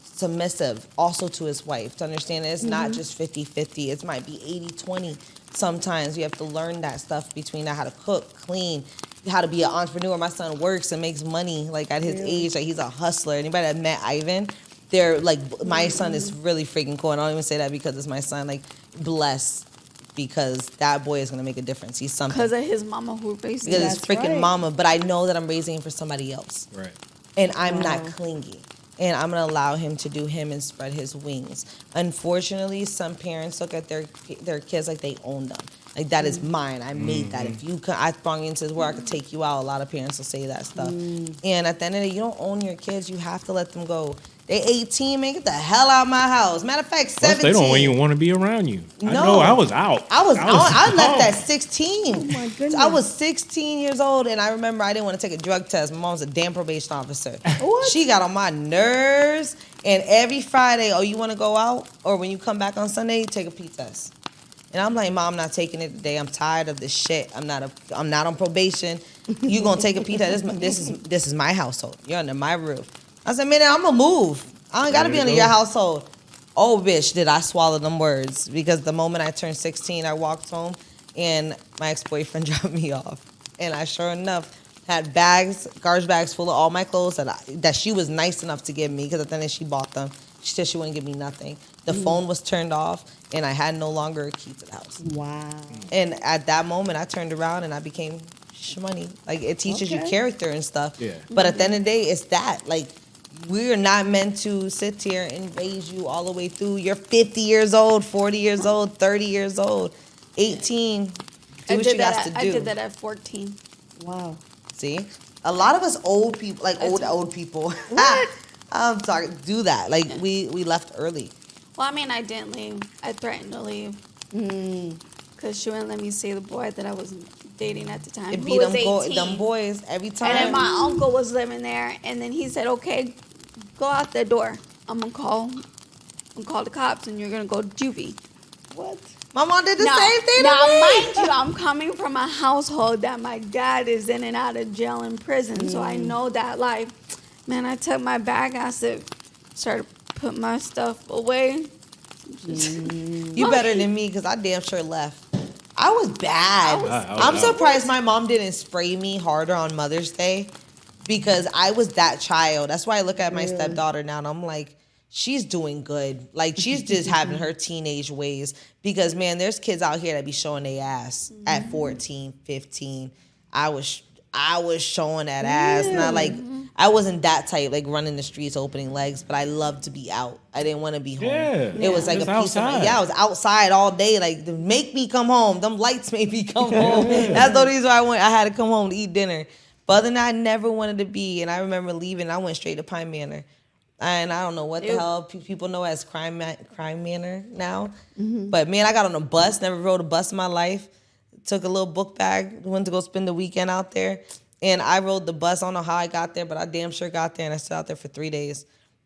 submissive also to his wife, to understand that it's not just 50-50. It might be 80-20 sometimes. You have to learn that stuff between that, how to cook, clean, how to be an entrepreneur. My son works and makes money, like, at his age. Like, he's a hustler. Anybody that met Ivan, they're, like, my son is really freaking cool. And I don't even say that because it's my son. Like, blessed. Because that boy is going to make a difference. He's something. Because of his mama who raised him. Because it's freaking mama. But I know that I'm raising him for somebody else. Right. And I'm not clingy. And I'm going to allow him to do him and spread his wings. Unfortunately, some parents look at their kids like they own them. Like, that is mine. I made that. If you I sprung into this world, I could take you out. A lot of parents will say that stuff. And at the end of the day, you don't own your kids. You have to let them go. They 18, man, get the hell out of my house. Matter of fact, 17. Plus, they don't even want to be around you. No. I know, I was out. I left at 16. Oh my goodness. I was 16 years old, and I remember I didn't want to take a drug test. My mom was a damn probation officer. She got on my nerves, and every Friday, oh, you want to go out? Or when you come back on Sunday, take a pee test. And I'm like, Mom, I'm not taking it today. I'm tired of this shit. I'm not on probation. You gonna take a pee test? This is my household. You're under my roof. I said, man, I'm gonna move. I don't gotta be under your household. Oh, bitch, did I swallow them words? Because the moment I turned 16, I walked home, and my ex-boyfriend dropped me off. And I, sure enough, had garbage bags full of all my clothes that she was nice enough to give me, because at the end she bought them. She said she wouldn't give me nothing. The phone was turned off, and I had no longer a key to the house. Wow. And at that moment, I turned around, and I became Shhmoney. Like, it teaches you character and stuff. Yeah. But at the end of the day, it's that. Like, we're not meant to sit here and raise you all the way through. You're 50 years old, 40 years old, 30 years old, 18. Do what you got to do. I did that at 14. Wow. See? A lot of us old people, like old people, I'm sorry, do that. Like, we left early. Well, I mean, I didn't leave. I threatened to leave. Because she wouldn't let me see the boy that I was dating at the time. It Who be was them 18. boys every time. And then my uncle was living there, and then he said, "Okay, go out the door. I'm gonna call the cops, and you're gonna go to juvie." What? My mom did the Now- same thing Now, to me. mind you, I'm coming from a household that my dad is in and out of jail and prison, so I know that life. Man, I took my bag. I said, started putting my stuff away. You better than me, because I damn sure left. I was bad. I'm out. surprised my mom didn't spray me harder on Mother's Day, because I was that child. That's why I look at my stepdaughter now, and I'm like, she's doing good. Like, she's just having her teenage ways. Because, man, there's kids out here that be showing their ass at 14, 15. I was showing that ass. Not like, I wasn't that type, like running the streets, opening legs, but I loved to be out. I didn't want to be home. Yeah. It was like Just a piece of outside. I was outside all day. Like, to make me come home. Them lights made me come home. That's the reason why I had to come home to eat dinner. But other than that, I never wanted to be. And I remember leaving. I went straight to Pine Manor. And I don't know what the hell people know as Crime Manor now. But, man, I got on a bus. Never rode a bus in my life. Took a little book bag. Went to go spend the weekend out there. And I rode the bus. I don't know how I got there, but I damn sure got there. And I stayed out there for 3 days.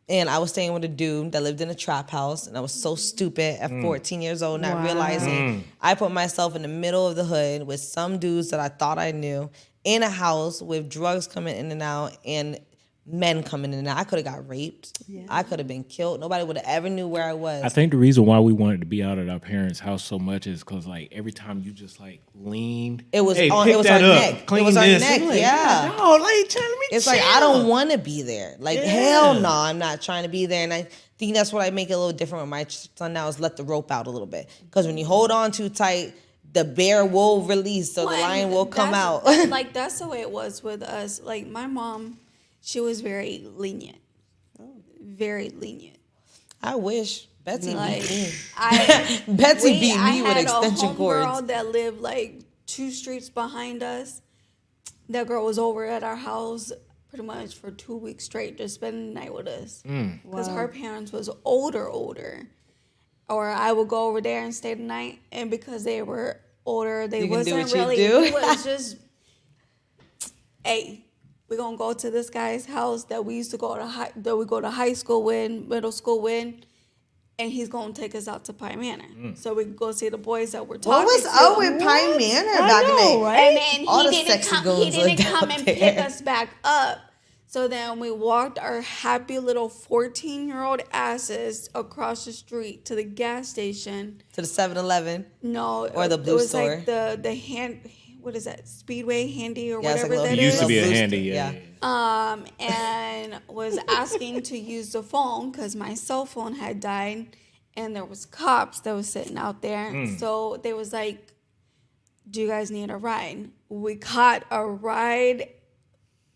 And I was staying with a dude that lived in a trap house. And I was so stupid at 14 years old, not realizing I put myself in the middle of the hood with some dudes that I thought I knew in a house with drugs coming in and out and men coming in and out. I could have got raped. Yeah. I could have been killed. Nobody would have ever knew where I was. I think the reason why we wanted to be out at our parents' house so much is because, like, every time you just, like, leaned. It was hey, on, pick it was that our up, neck. Clean It was our this. neck, Like, yeah. No, like, tell me It's like, I don't want to be there. Like, hell no, I'm not trying to be there. And I think that's what I make it a little different with my son now, is let the rope out a little bit. Because when you hold on too tight, the bear will release, so the lion will come out. Like, that's the way it was with us. Like, my mom, she was very lenient. Very lenient. I wish. Betsy Like, beat me. I Betsy beat me with I extension had a cords. homegirl that lived like 2 streets behind us. That girl was over at our house pretty much for 2 weeks straight, just spending the night with us. Mm. Because her parents was older. Or I would go over there and stay the night. And because they were older, they You can do wasn't what you really, do. it was just, hey, we're going to go to this guy's house that we used to go to high school with, middle school with. And he's going to take us out to Pine Manor. So we can go see the boys that we're talking What was to. up with Pine Manor back in the day? right? And then All the he sexy didn't goons lived come out and there. pick us back up. So then we walked our happy little 14-year-old asses across the street to the gas station. To the 7-Eleven. No, Or the blue it was store. like the hand, what is that? Speedway Handy or Yeah, it's like whatever a that It used to is. be a Blue handy, store, yeah. And was asking to use the phone because my cell phone had died, and there was cops that was sitting out there. So they was like, "Do you guys need a ride?" We caught a ride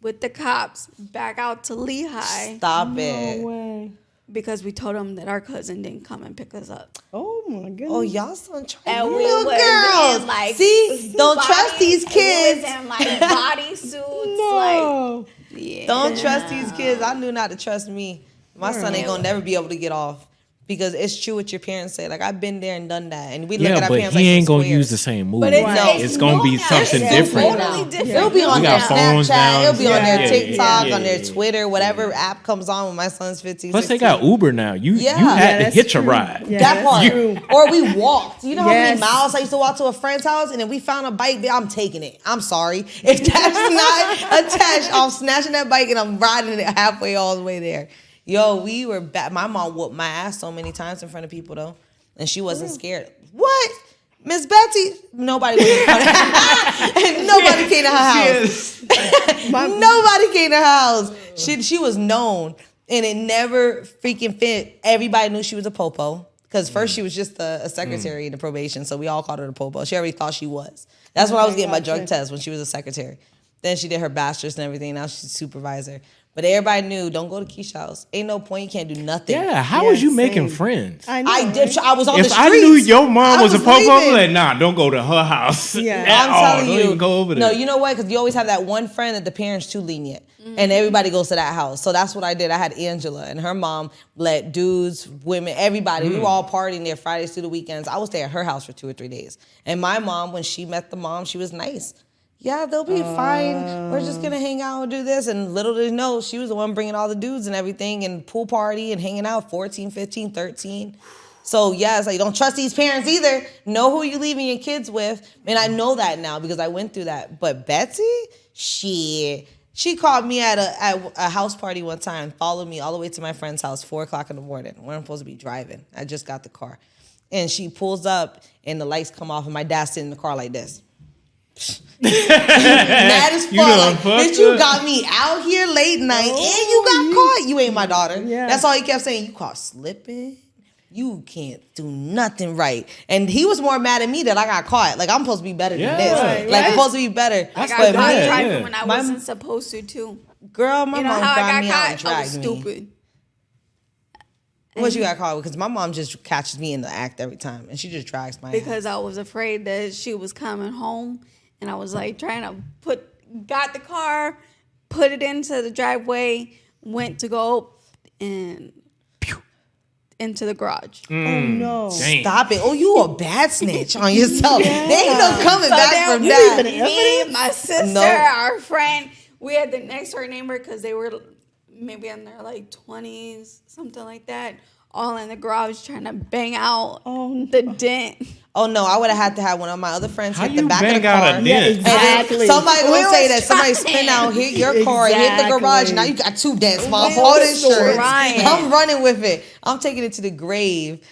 with the cops back out to Lehigh Stop No it. way. because we told them that our cousin didn't come and pick us up. Oh my goodness. Oh, y'all some And we little was girls. in like See, don't trust these kids. We was in like bodysuits, No. like yeah. Don't trust these kids. I knew not to trust me. My son ain't gonna never be able to get off. Because it's true what your parents say. Like, I've been there and done that. And we look at Yeah, our but parents he like ain't some gonna use squares. the same move. But It's gonna be new now. something It's different. Totally different. It'll be on We their got phones Snapchat. now. It'll be on their Yeah, TikTok, yeah, on their yeah. Twitter, whatever app comes on when my son's 15, Plus, they 16. got Uber now. You Yeah. you Yeah, had to that's hitch a true. ride. Yeah, That that's part. true. Or we walked. You know how many Yes. miles I used to walk to a friend's house and then we found a bike? I'm taking it. I'm sorry. If that's not attached, I'm snatching that bike and I'm riding it halfway all the way there. Yo, we were bad. My mom whooped my ass so many times in front of people, though. And she wasn't scared. What? Miss Betsy? Nobody was Nobody came to her house. Nobody came to her house. She was known. And it never freaking fit. Everybody knew she was a popo. Because first she was just a secretary in the probation. So we all called her the popo. She already thought she was. That's when I was getting my drug test, when she was a secretary. Then she did her bachelor's and everything. Now she's a supervisor. But everybody knew, don't go to Keisha's house. Ain't no point. You can't do nothing. Yeah, how Yeah, was you making same. friends? I know. I did. I was on the If streets. I knew your mom I was a popo, I'm leaving. like, nah, don't go to her house. Yeah. At I'm all. telling Don't you. even go over there. No, you know what? Because you always have that one friend that the parents too lenient. And everybody goes to that house. So that's what I did. I had Angela and her mom let dudes, women, everybody. We were all partying there Fridays through the weekends. I would stay at her house for 2 or 3 days. And my mom, when she met the mom, she was nice. Yeah, they'll be fine. We're just gonna hang out and do this. And little did they know, she was the one bringing all the dudes and everything and pool party and hanging out 14, 15, 13. So yeah, it's like, don't trust these parents either. Know who you're leaving your kids with. And I know that now because I went through that. But Betsy, shit. She called me at a house party one time, followed me all the way to my friend's house, 4 o'clock in the morning, when I'm supposed to be driving. I just got the car. And she pulls up and the lights come off and my dad's sitting in the car like this. Mad as fuck. You done Like, fucked bitch, you up. got me out here late night and you got caught. You ain't my daughter. Yeah. That's all he kept saying. You caught slipping. You can't do nothing right. And he was more mad at me that I got caught. Like, I'm supposed to be better Yeah. than this. Right, Like, I'm right. supposed to be better. I got But caught yeah, driving yeah. when I My- wasn't supposed to too. girl, my You know mom how I grabbed got me out and caught? I was dragged me. stupid. What you got caught with? Because my mom just catches me in the act every time. And she just drags my ass. Because I was afraid that she was coming home, and I was like trying to got the car, put it into the driveway, went to go and into the garage. Oh no. Dang. Stop it. Oh, you a bad snitch on yourself. They ain't no coming So back then from we- that. Me, my sister, No. our friend, we had the next door neighbor because they were maybe in their like 20s, something like that, all in the garage trying to bang out the dent. Oh no, I would have had to have one of my other friends How hit the you back of the bang out car. a dent? Yeah, And then exactly. somebody We gonna say was that somebody trying. spin out, hit your car, hit the Exactly. garage. Now you got 2 dents. My We whole was insurance. trying. I'm running with it. I'm taking it to the grave.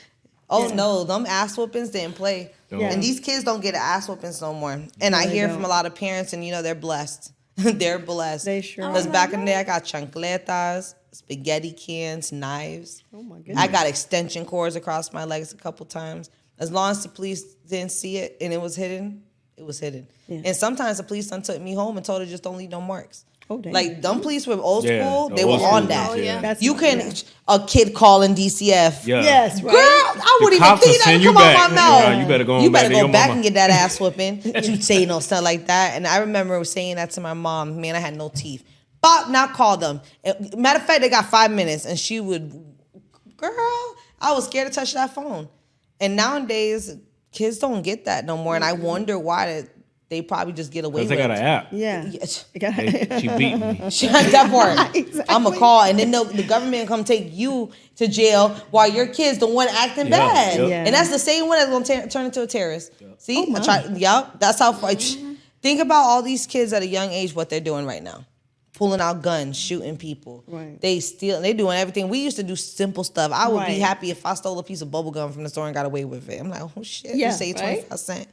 Oh no, them ass whoopings didn't play. Yeah. And these kids don't get ass whoopings no more. And I they hear don't. from a lot of parents, and you know they're blessed. They're blessed. They sure Because are. back in the day, I got chancletas, spaghetti cans, knives. Oh my goodness. I got extension cords across my legs a couple times. As long as the police didn't see it and it was hidden, it was hidden. Yeah. And sometimes the police done took me home and told her just don't leave no marks. Oh, dang. Like them police were old Yeah, school, the they were old on school that. ones, yeah. That's You can yeah. a kid calling DCF. Yeah. Yes, Girl, right. I wouldn't even cops clean will that send to you come out back. my mouth. Yeah, you better go on You back better to go your back mama. and get that ass whooping. You say no stuff like that. And I remember saying that to my mom. Man, I had no teeth. Bop, not call them. Matter of fact, they got 5 minutes, and she would, girl, I was scared to touch that phone. And nowadays, kids don't get that no more, and I wonder why they probably just get away with it. Because they got an app. Yeah. She beat me. That part. Exactly. I'm going to call, and then the government come take you to jail while your kid's the one acting bad. Yep. Yeah. And that's the same one that's going to turn into a terrorist. Yep. See? Oh, That's how far. Think about all these kids at a young age, what they're doing right now. Pulling out guns, shooting people. Right. They doing everything. We used to do simple stuff. I would be Right. happy if I stole a piece of bubble gum from the store and got away with it. I'm like, oh shit, Yeah, you say right? 25 cents.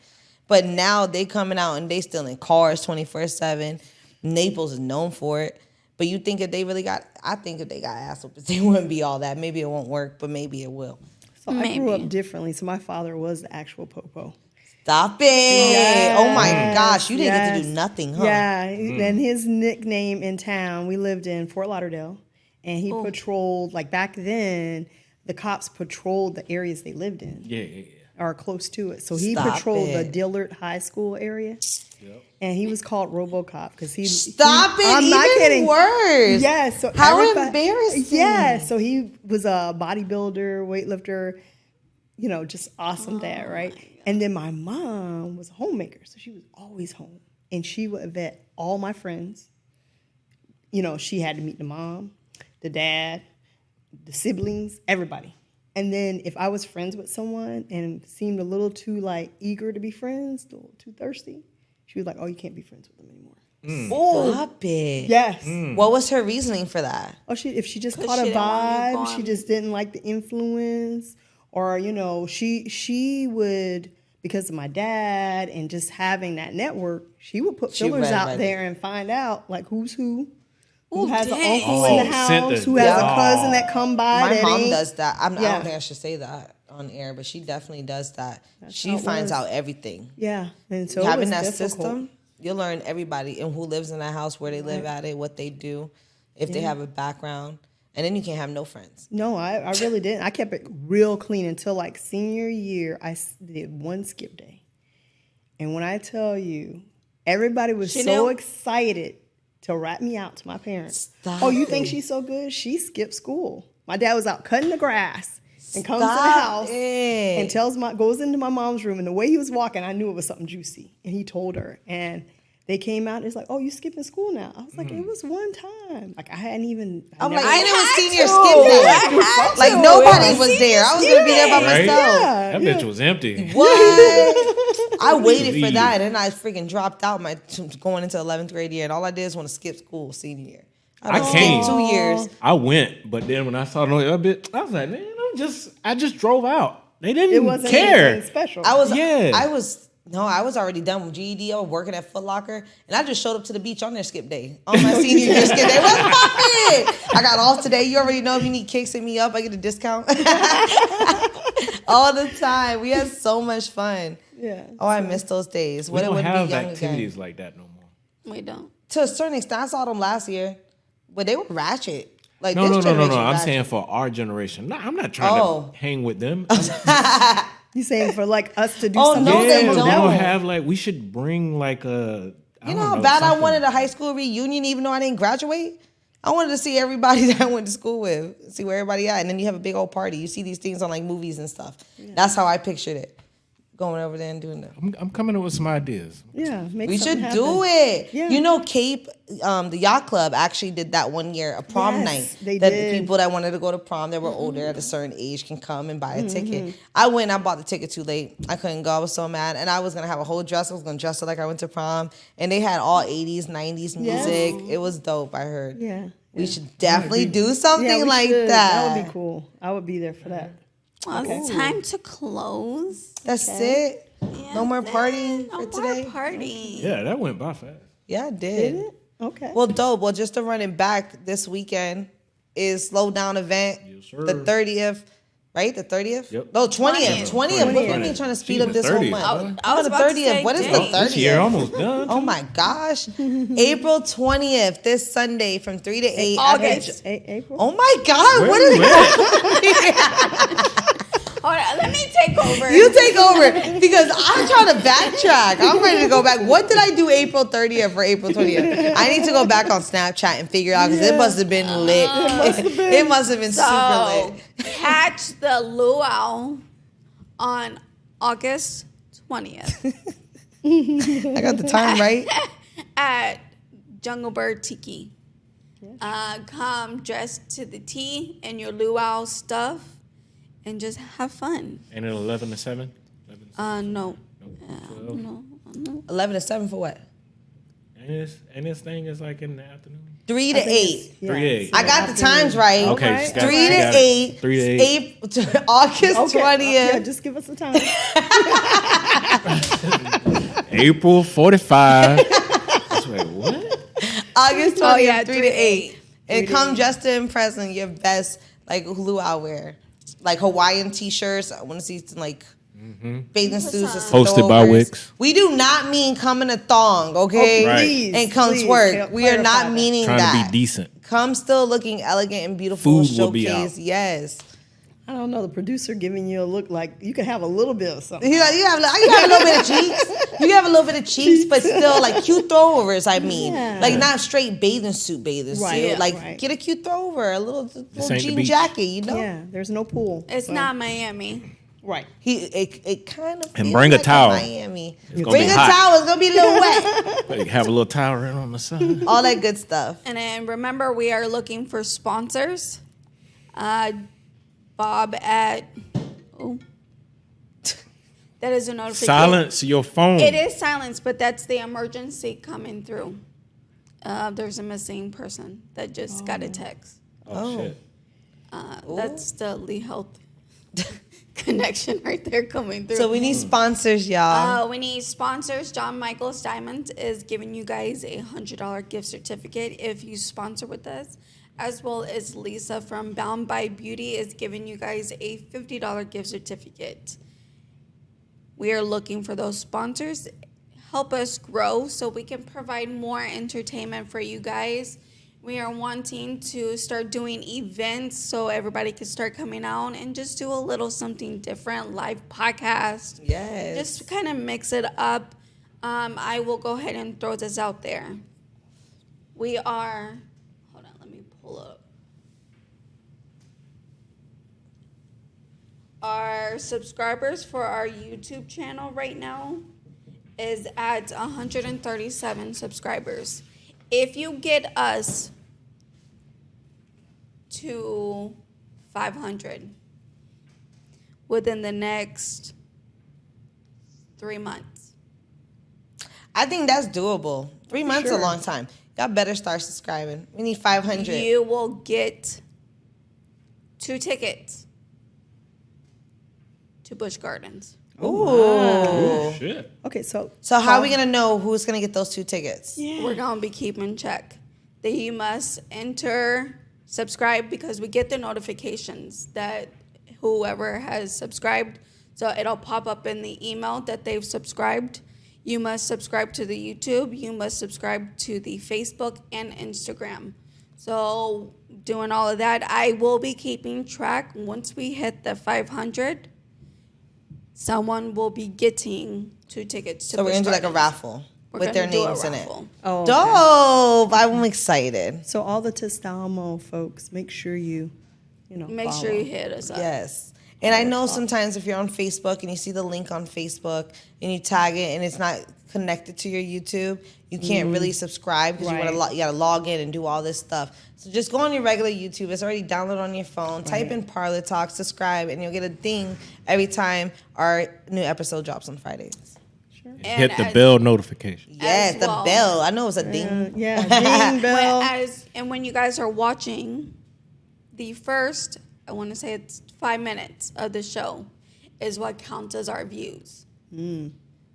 But now they coming out and they stealing cars 24/7. Naples is known for it. But you think if they really got, I think if they got ass whoopers, they wouldn't be all that. Maybe it won't work, but maybe it will. So I grew Maybe. up differently. So my father was the actual popo. Stop it. Oh my gosh, you didn't get to do Yes. nothing, huh? Yeah, and his nickname in town, we lived in Fort Lauderdale, and he patrolled, like back then, the cops patrolled the areas they lived in Yeah. or close to it. So he Stop patrolled the it. Dillard High School area, Yep. and he was called RoboCop because he. Stop it. I'm not Even kidding. worse. Yeah, so How everybody- embarrassing. Yeah, so he was a bodybuilder, weightlifter, just awesome dad, right? And then my mom was a homemaker, so she was always home. And she would vet all my friends. She had to meet the mom, the dad, the siblings, everybody. And then if I was friends with someone and seemed a little too eager to be friends, a little too thirsty, she was like, "Oh, you can't be friends with them anymore." Stop it. Yes. What was her reasoning for that? Oh, if she just 'Cause caught she a didn't want you vibe, she going. just didn't like the influence, or she would, because of my dad and just having that network, she would put She fillers read out right there and find out who's who Ooh, has an dang. uncle in the Oh, sent house, the- who has a Yeah. cousin that come by. My that mom ain't- does that. I don't Yeah. think I should say that on air, but she definitely does that. She how it finds was. out everything. Yeah, and so it Having was that difficult. system, you'll learn everybody and who lives in that house, where they live at it, what they do, if they have a background, and then you can't have no friends. No, I really didn't. I kept it real clean until senior year. I did one skip day. And when I tell you, everybody was She so knew. excited to rat me out to my parents. Stop Oh, you think it. she's so good? She skipped school. My dad was out cutting the grass and comes to the Stop house it. and goes into my mom's room. And the way he was walking, I knew it was something juicy. And he told her. And they came out and it's like, "Oh, you skipping school now?" I was like, "It was one time." I hadn't even. I'm never- like, and it was had senior to. skip day. I had Like to. nobody It was was there. I was gonna be there by Right? myself. That bitch was empty. What? I waited for Leave. that, and then I freaking dropped out going into 11th grade year, and all I did is want to skip school senior year. I skipped came. 2 years. I went, but then when I saw that bit, I was like, man, I just drove out. They didn't It wasn't care. anything special. I was already done with GED. I was working at Foot Locker, and I just showed up to the beach on their skip day, on my senior year skip day. What's poppin'? I got off today. You already know if you need kicks, hit me up. I get a discount all the time. We had so much fun. Yeah. Oh, I miss those days. We When it don't would have be young activities again. like that no more. We don't. To a certain extent, I saw them last year, but they were ratchet. Like No. this generation I'm ratchet. saying for our generation. No, I'm not trying Oh. to hang with them. You saying for us to do Oh, something? no, they we don't. don't have we should bring a. You know how bad I wanted a high school reunion, even though I didn't graduate? I wanted to see everybody that I went to school with, see where everybody at. And then you have a big old party. You see these things on movies and stuff. That's how I pictured it. Going over there and doing that. I'm coming up with some ideas. Yeah, make We something should do happen. it. Yeah. You know, Cape, the yacht club actually did that one year, a prom Yes, night. they that did. the people that wanted to go to prom that were older at a certain age can come and buy a ticket. I went and I bought the ticket too late. I couldn't go. I was so mad. And I was going to have a whole dress. I was going to dress up like I went to prom. And they had all 80s, 90s music. It was dope, I heard. Yeah. We should definitely do something Yeah, we like should. that. That would be cool. I would be there for that. Well, it's time to close. That's it. No more Yes, partying no for more today. partying. Yeah, that went by fast. Yeah, I did. Did it? Okay. Well, dope. Well, just to run it back, this weekend is Slow Down event. Yes, sir. The 30th, right? The 30th? Yep. No, 20th. 20th. What do you 20th. mean trying to speed Jeez, up the this whole 30th, month? huh? I was the about to say, What is the dang. 30th? This year almost done. Oh my gosh. April 20th, this Sunday from 3 to 8. August. April? Oh my God. Where What you is at? Hold on, let me take over. You take over because I'm trying to backtrack. I'm ready to go back. What did I do April 30th or April 20th? I need to go back on Snapchat and figure it out because it must have been lit. It must have been super So, lit. catch the luau on August 20th I got the time right. at Jungle Bird Tiki. Come dressed to the T in your luau stuff and just have fun. Ain't it 11 to 7? 11 to 7? No. 12? No. 11 to 7 for what? And this thing is like in the afternoon? 3 to 8. 3 to 8. I got the times right. Okay. Right. 3 to 8. 3 to 8. August 20th. Yeah, just give us the time. April 45. Wait, what? August 20th, Oh, yeah, 3 to 8. And come dressed to impress in your best, like, luau wear. Like, Hawaiian T-shirts. I want to see some, like, bathing suits. Hosted by throwovers. Wix. We do not mean come in a thong, okay? Right. Please, And come please, twerk. We are clarify not that. meaning Trying that. to be decent. Come still looking elegant and beautiful. Food will be showcase. out. Yes. I don't know. The producer giving you a look like you can have a little bit of something. You have a little bit of cheeks. You have a little bit of cheeks, but still like cute throwovers. I mean, Yeah. like not straight bathing suit. Right, Like right. get a cute throwover, a little ain't the jean beach. jacket. You know, Yeah, there's no pool. It's so- not Miami. right. It kind of And feels bring a like towel. Miami. It's gonna Bring be a hot. towel. It's gonna be a little wet. Like, have a little towel right on the side. All that good stuff. And then remember, we are looking for sponsors. Bob at... Oh. That is a notification. Silence your phone. It is silence, but that's the emergency coming through. There's a missing person that just got a text. Oh, shit. That's the Lee Health connection right there coming through. So we need sponsors, y'all. We need sponsors. John Michaels Diamond is giving you guys a $100 gift certificate if you sponsor with us, as well as Lisa from Bound by Beauty is giving you guys a $50 gift certificate. We are looking for those sponsors. Help us grow so we can provide more entertainment for you guys. We are wanting to start doing events so everybody can start coming out and just do a little something different, live podcast. Yes. Just kind of mix it up. I will go ahead and throw this out there. We are, hold on, let me pull up. Our subscribers for our YouTube channel right now is at 137 subscribers. If you get us to 500 within the next 3 months, I think that's doable. 3 months is Sure. a long time. Y'all better start subscribing. We need 500. you will get 2 tickets to Busch Gardens. Ooh. Shit. Okay, so So how are we gonna know who's gonna get those 2 tickets? We're going to be keeping check. That you must enter, subscribe, because we get the notifications that whoever has subscribed, so it'll pop up in the email that they've subscribed. You must subscribe to the YouTube. You must subscribe to the Facebook and Instagram. So doing all of that, I will be keeping track. Once we hit the 500, someone will be getting 2 tickets to So we're Busch gonna do like a Gardens. raffle We're with gonna their do a names in it. raffle. oh, okay. Dope! I'm excited. So all the ToStylMou folks, make sure you Make follow. sure you hit us up. Yes. And I know sometimes if you're on Facebook and you see the link on Facebook and you tag it and it's not connected to your YouTube, you can't really subscribe because Right. you gotta log in and do all this stuff. So just go on your regular YouTube. It's already downloaded on your phone. Type in Parlor Talk, subscribe, and you'll get a ding every time our new episode drops on Fridays. And Hit the as- bell notification. Yes, the well. bell. I know it's a ding. Yeah, ding bell. When you guys are watching, the first, I want to say it's 5 minutes of the show is what counts as our views.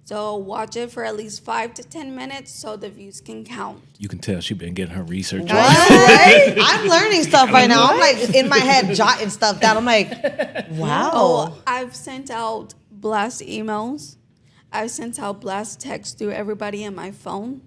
So watch it for at least 5 to 10 minutes so the views can count. You can tell she been getting her research. Right? I'm learning stuff right now. I'm like in my head jotting stuff down. I'm like, wow. Oh, I've sent out blast emails. I've sent out blast texts through everybody in my phone.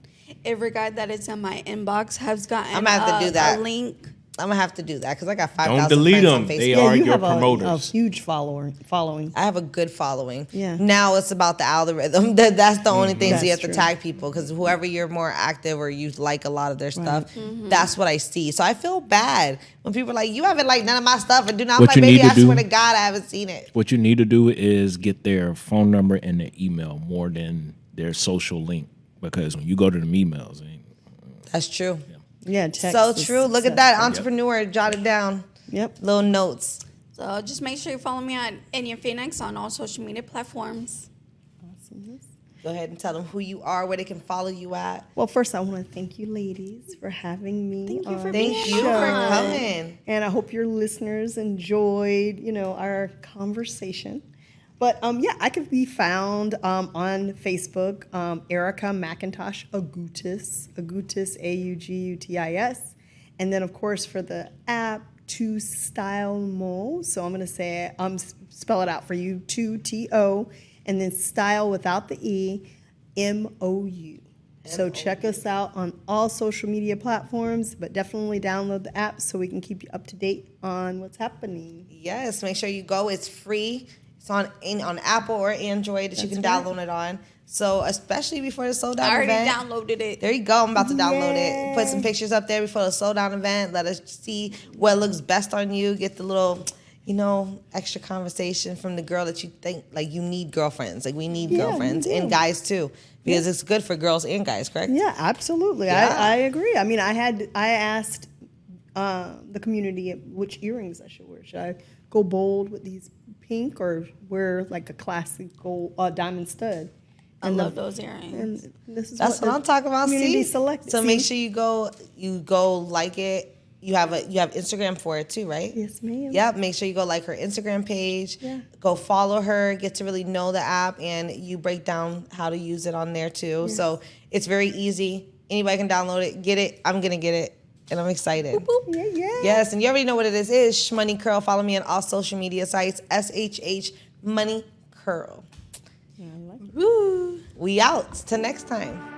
Every guy that is in my inbox has gotten I'm gonna have to do that. a link I'm gonna have to do that because I got 5,000 Don't delete friends on them. Facebook. They Yeah, are you your have a promoters. huge following. I have a good following. Yeah. Now it's about the algorithm. That's the only thing. So you have That's to true. tag people because whoever you're more active or you like a lot of their stuff, that's what I see. So I feel bad when people are like, you haven't liked none of my stuff and do not. I'm What like, you baby, need to I swear do- to God, I haven't seen it. What you need to do is get their phone number and their email more than their social link, because when you go to them emails, That's true. Yeah, text So is true. Look at that successful. entrepreneur. Jot it down. Yep. Little notes. So just make sure you follow me at Enya Phoenix on all social media platforms. Go ahead and tell them who you are, where they can follow you at. Well, first I want to thank you, ladies, for having me. Thank you for on being Thank the you for show. coming. And I hope your listeners enjoyed, our conversation. But yeah, I could be found on Facebook, Erica McIntosh Agutis, Agutis, and then of course for the app ToStylMou. So I'm gonna say spell it out for you: 2TO, and then style without the E, MOU. So check us out on all social media platforms, but definitely download the app so we can keep you up to date on what's happening. Yes, make sure you go. It's free. It's on Apple or Android that you can download it on. So especially before the sold out I already event. downloaded it. There you go. I'm about to download it. Put some pictures up there before the sold out event. Let us see what looks best on you. Get the little, extra conversation from the girl that you think like you need girlfriends. Like we need girlfriends and guys too, because it's good for girls and guys. Correct? Yeah, absolutely. Yeah. I agree. I mean, I asked the community which earrings I should wear. Should I go bold with these pink or wear like a classic gold diamond stud? I love those earrings. And this is That's what I'm talking about. community See, selected. so make sure you go like it. You have Instagram for it too, right? Yes, ma'am. Yep. Make sure you go like her Instagram page. Yeah. Go follow her. Get to really know the app, and you break down how to use it on there too. Yes. So it's very easy. Anybody can download it. Get it. I'm gonna get it, and I'm excited. Yeah, yeah. Yes, and you already know what it is. It is Shhmoney Curl. Follow me on all social media sites. SHH Money Curl. I like it. Woo. We out. Till next time.